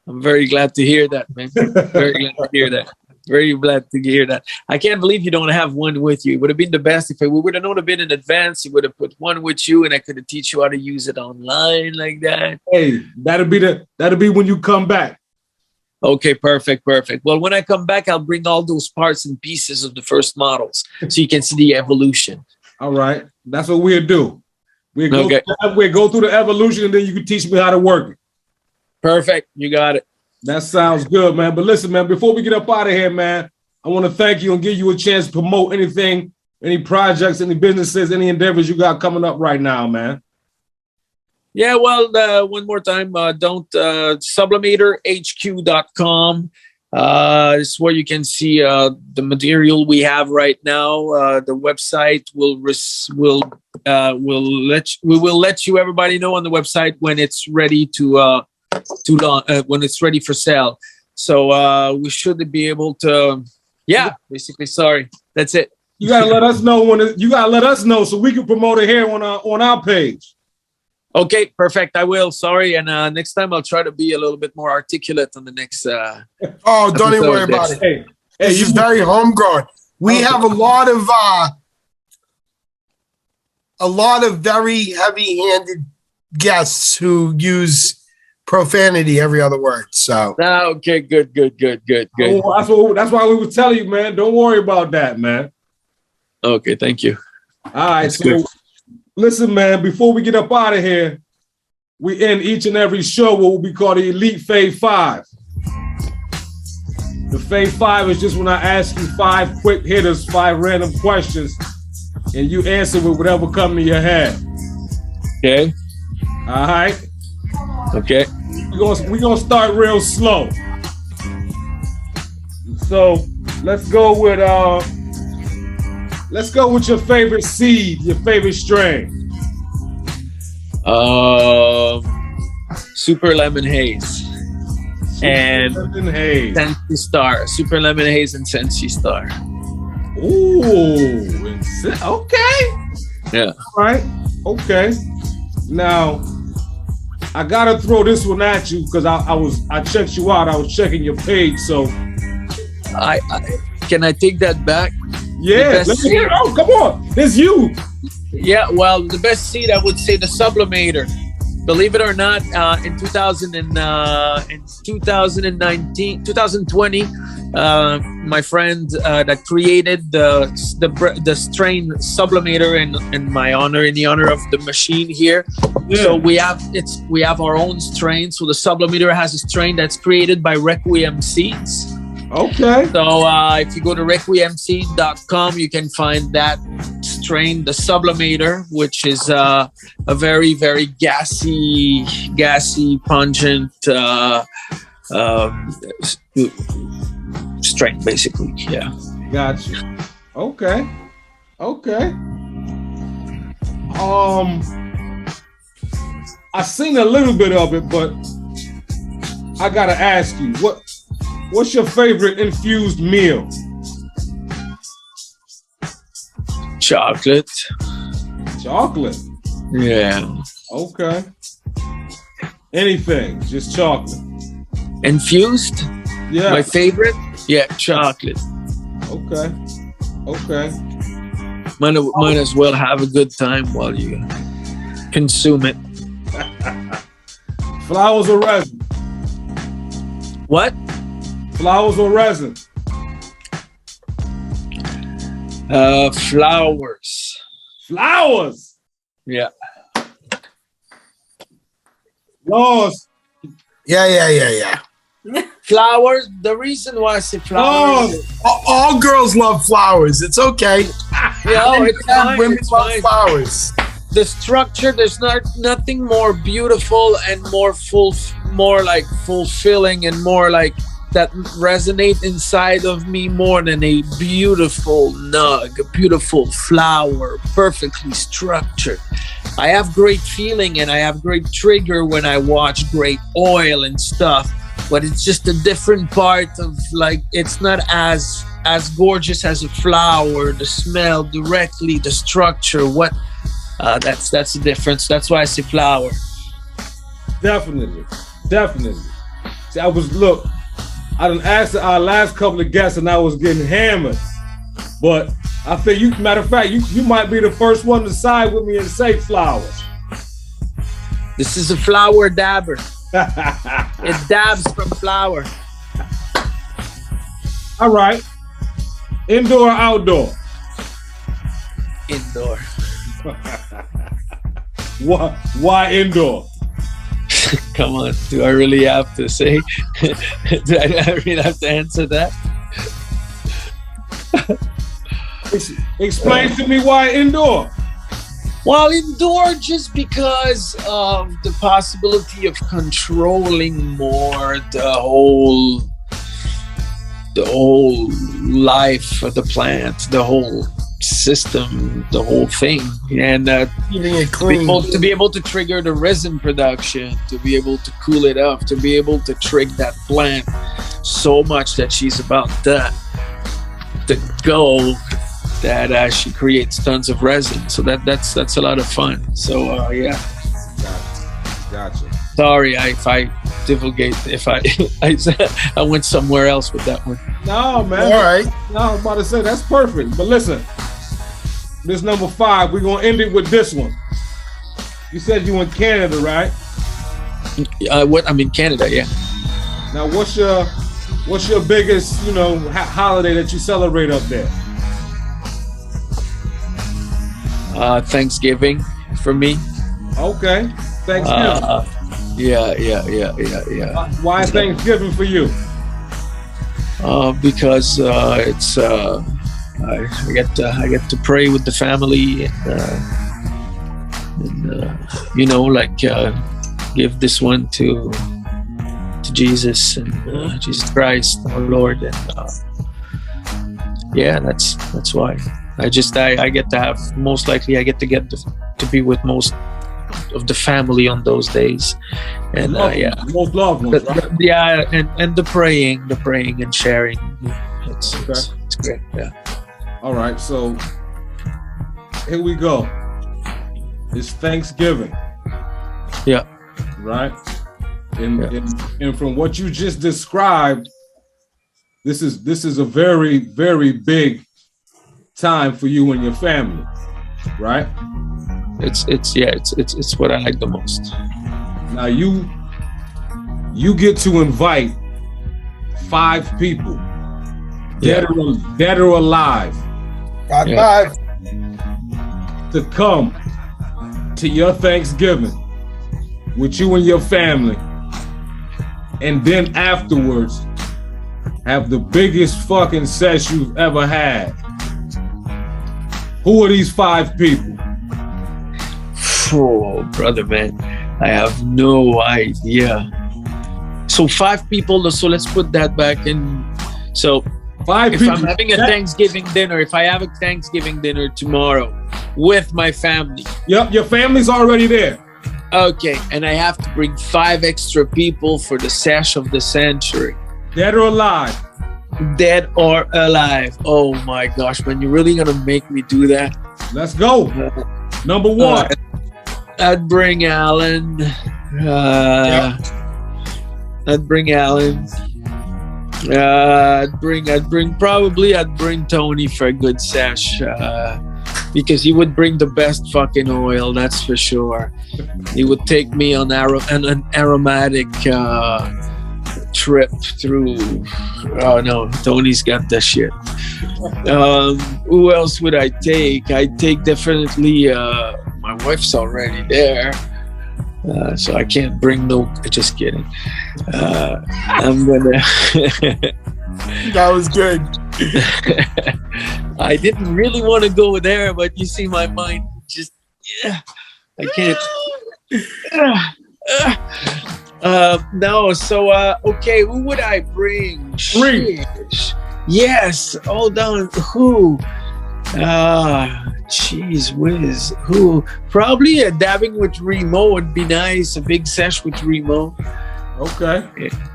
I'm very glad to hear that, man. Very glad to hear that. Very glad to hear that. I can't believe you don't have one with you. It would have been the best if we would have known a bit in advance. You would have put one with you, and I could have teach you how to use it online like that. Hey, that'll be when you come back. Okay, perfect. Well, when I come back, I'll bring all those parts and pieces of the first models so you can see the evolution. All right, that's what we'll do. We'll go through the evolution, and then you can teach me how to work it. Perfect, you got it. That sounds good, man. But listen, man, before we get up out of here, man, I want to thank you and give you a chance to promote anything, any projects, any businesses, any endeavors you got coming up right now, man. Yeah, well, one more time, sublimatorhq.com. It's where you can see the material we have right now. The website we will let you everybody know on the website when it's ready when it's ready for sale. So we should be able to. Yeah, basically. Sorry, that's it. You gotta let us know so we can promote it here on our page. Okay, perfect. I will. Sorry, and next time I'll try to be a little bit more articulate on the next. Oh, don't even worry about it. Hey, this is very homegrown. We have a lot of very heavy-handed guests who use profanity every other word. So okay, good. Oh, that's why we were telling you, man. Don't worry about that, man. Okay, thank you. All right, so listen, man. Before we get up out of here, we end each and every show what we call the Elite Fave 5. The Fave 5 is just when I ask you 5 quick hitters, 5 random questions, and you answer with whatever comes to your head. Okay. All right. Okay. We're gonna start real slow. So let's go with your favorite seed, your favorite strain. Super Lemon Haze. And Lemon Haze. Sensi Star. Super Lemon Haze and Sensi Star. Ooh, okay. Yeah. All right. Okay. Now, I gotta throw this one at you because I checked you out. I was checking your page, so I can I take that back? yeah. Let me hear it. Oh, come on. It's you. Yeah, well, the best seed I would say the Sublimator. Believe it or not, in 2020, my friend that created the strain Sublimator in my honor, in the honor of the machine here. Yeah. So we have our own strain. So the Sublimator has a strain that's created by Requiem Seeds. Okay. So if you go to requiemseed.com, you can find that strain, the Sublimator, which is a very, very gassy, pungent strain, basically. Yeah. Gotcha. Okay. I seen a little bit of it, but I gotta ask you, what's your favorite infused meal? Chocolate. Yeah. Okay. Anything, just chocolate. Infused? Yeah. My favorite? Yeah, chocolate. Okay. Might as well have a good time while you consume it. Flowers or resin? What? Flowers or resin? Flowers. Flowers. Yeah. Laws. Yeah. Flowers. The reason why I say flowers. All girls love flowers. It's okay. It's fine. Women It's love fine. flowers. The structure, there's nothing more beautiful and more like fulfilling and more like that resonate inside of me more than a beautiful nug, a beautiful flower, perfectly structured. I have great feeling and I have great trigger when I watch great oil and stuff, but it's just a different part of, like, it's not as gorgeous as a flower, the smell directly, the structure, that's the difference. That's why I say flower. Definitely. See, I done asked our last couple of guests and I was getting hammered. But I think matter of fact, you might be the first one to side with me and say flowers. This is a flower dabber. It dabs from flower. All right. Indoor or outdoor? Indoor. Why indoor? Come on, do I really have to say? Do I really have to answer that? Explain to me why indoor. Well, indoor just because of the possibility of controlling more the whole life of the plant, the whole system, the whole thing, and Keeping it clean. to be able to trigger the resin production, to be able to cool it off, to be able to trick that plant so much that she's about to go, that she creates tons of resin. So that's a lot of fun. So yeah. Gotcha. Sorry if I divulgate, if I went somewhere else with that one. No, man. All right. No, I was about to say that's perfect. But listen, this number 5, we're gonna end it with this one. You said you in Canada, right? I'm in Canada, yeah. Now, what's your biggest, holiday that you celebrate up there? Thanksgiving for me. Okay, Thanksgiving. Yeah. Why Thanksgiving for you? Because it's I get to pray with the family and give this one to Jesus and Jesus Christ, our Lord, and that's why I get to have, most likely I get to be with most of the family on those days, and most loved ones, right? and the praying and sharing. It's great. Yeah. All right, so here we go. It's Thanksgiving. Yeah. Right. And from what you just described, this is a very, very big time for you and your family, right? It's what I like the most. Now you get to invite 5 people, dead or alive, five, to come to your Thanksgiving with you and your family, and then afterwards have the biggest fucking sex you've ever had. Who are these 5 people? Oh, brother, man, I have no idea. So 5 people. So let's put that back in. So 5 if people. I'm having a Thanksgiving dinner, if I have a Thanksgiving dinner tomorrow with my family. Yep, your family's already there. Okay, and I have to bring 5 extra people for the sesh of the century. Dead or alive? Dead or alive. Oh my gosh, man, you're really gonna make me do that? Let's go. Number 1. I'd bring Alan. I'd bring Alan. I'd bring Tony for a good sesh. Because he would bring the best fucking oil, that's for sure. He would take me on an aromatic trip through. Oh no, Tony's got that shit. Who else would I take? I'd take definitely. My wife's already there, so I can't bring no. Just kidding. I'm gonna. That was good. I didn't really want to go there, but you see my mind just, I can't. No, so, okay, who would I bring? 3. Yes, hold on, who? Jeez whiz, who? Probably a dabbing with Remo would be nice, a big sesh with Remo. Okay.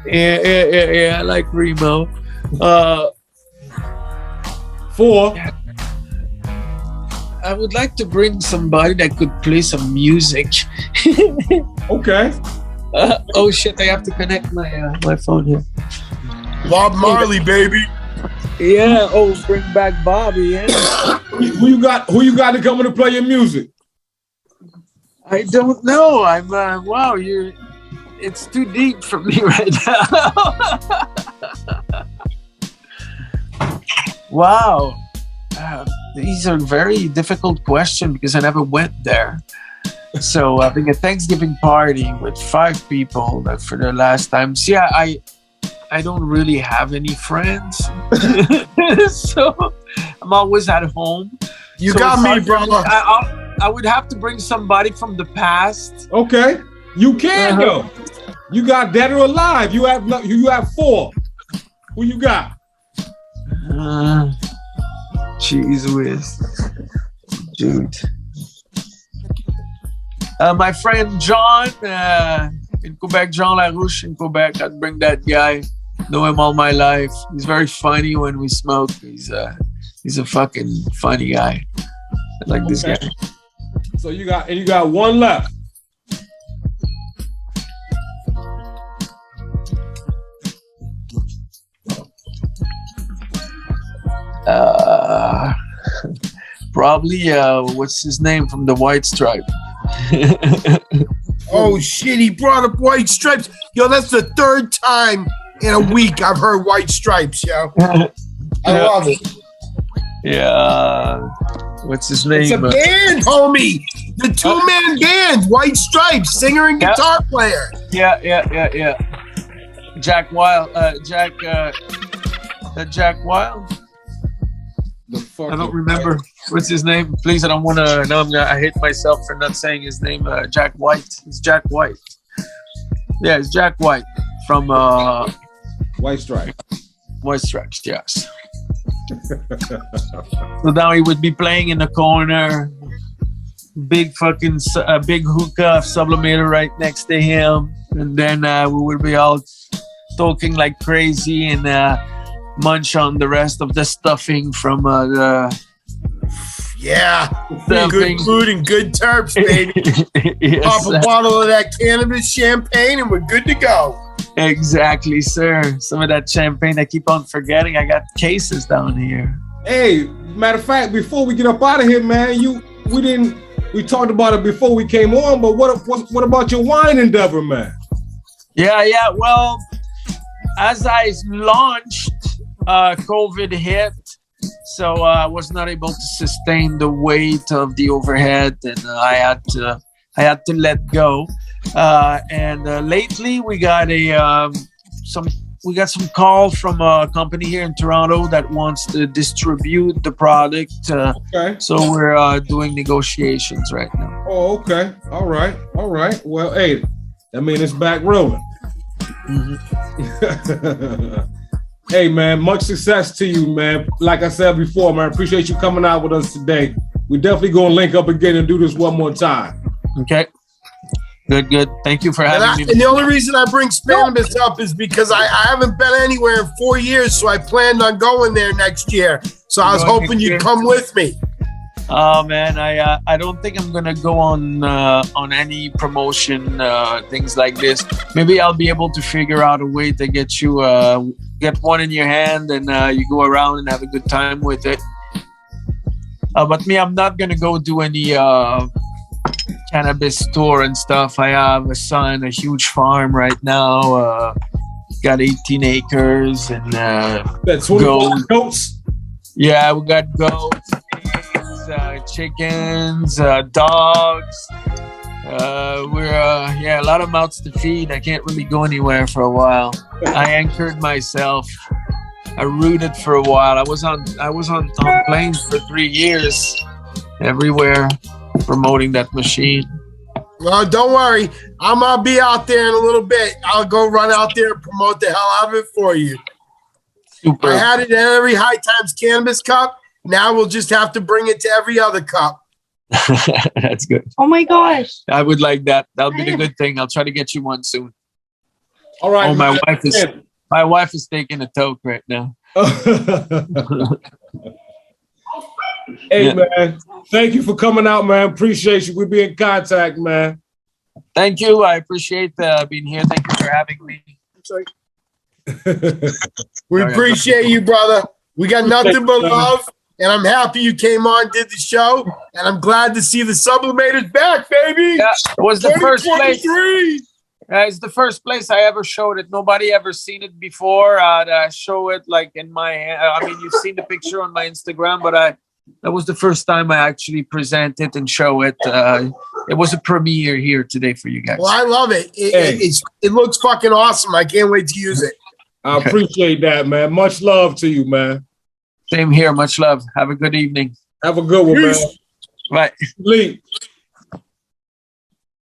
Yeah, I like Remo. 4. I would like to bring somebody that could play some music. Okay. Oh shit! I have to connect my phone here. Bob Marley, baby. Yeah. Oh, bring back Bobby. Yeah. Who you got to come in to play your music? I don't know. I'm wow. It's too deep for me right now. Wow. These are very difficult questions because I never went there. So having a Thanksgiving party with 5 people for the last time. So yeah, I don't really have any friends. So I'm always at home. You got me, brother. I would have to bring somebody from the past. Okay. You can go. You got dead or alive. You have 4. Who you got? Jeez whiz. Dude. My friend John in Quebec, Jean Larouche in Quebec. I'd bring that guy. Know him all my life. He's very funny when we smoke. He's a fucking funny guy. I like this guy. So you got 1 left. Probably what's his name from the White Stripe? Oh shit, he brought up White Stripes. Yo, that's the 3rd time in a week I've heard White Stripes, yo. I love it. Yeah. What's his name? It's a band, homie. The 2-man band, White Stripes, singer and guitar player. Yeah. Jack Wild. Jack Wild? The fuck? I don't remember. What's his name? Please, I don't want to. No, I hate myself for not saying his name. Jack White. It's Jack White. Yeah, it's Jack White. from White Stripe. White Stripes, yes. So now he would be playing in the corner, big hookah, Sublimator right next to him, and then we would be all talking like crazy and munch on the rest of the stuffing from the good food and good terps, baby. Yes, Pop a bottle of that cannabis champagne and we're good to go. exactly, sir. Some of that champagne I keep on forgetting. I got cases down here. Hey, matter of fact, before we get up out of here, man, we talked about it before we came on, but what about your wine endeavor, man? Yeah. Well, as I launched, COVID hit, so I was not able to sustain the weight of the overhead, and I had to let go. And lately, we got some call from a company here in Toronto that wants to distribute the product. Okay. So we're doing negotiations right now. Oh, okay. All right. Well, hey, I mean, it's back rolling. Mm-hmm. Hey, man, much success to you, man. Like I said before, man, appreciate you coming out with us today. We definitely gonna link up again and do this one more time. Okay. Good. Thank you for having me. And the only reason I bring Cannabis up is because I haven't been anywhere in 4 years, so I planned on going there next year. So I was hoping you'd come with me. Oh man, I don't think I'm gonna go on any promotion things like this. Maybe I'll be able to figure out a way to get you get one in your hand and you go around and have a good time with it. But me, I'm not gonna go do any cannabis tour and stuff. I have a son, a huge farm right now. Got 18 acres and That's 24 goats. Yeah, we got goats, chickens, dogs. We're a lot of mouths to feed. I can't really go anywhere for a while. I anchored myself. I rooted for a while. I was on planes for 3 years, everywhere, promoting that machine. Well, don't worry. I'm gonna be out there in a little bit. I'll go run out there and promote the hell out of it for you. Super. I had it at every High Times Cannabis Cup. Now we'll just have to bring it to every other cup. That's good. Oh my gosh. I would like that. That'll be the good thing. I'll try to get you one soon. All right. Oh, my wife is taking a toke right now. Hey, Yeah. man, thank you for coming out, man. Appreciate you. We'll be in contact, man. Thank you. I appreciate being here. Thank you for having me. We appreciate you, brother. We got nothing but love, and I'm happy you came on, did the show, and I'm glad to see the Sublimators back, baby. Yeah, it was the first place. 2023. It's the first place I ever showed it. Nobody ever seen it before. I show it like in my hand. I mean, you've seen the picture on my Instagram, but that was the first time I actually present it and show it. It was a premiere here today for you guys. Well, I love it. It looks fucking awesome. I can't wait to use it. I appreciate that, man. Much love to you, man. Same here. Much love. Have a good evening. Have a good one, man. Bye. Lee.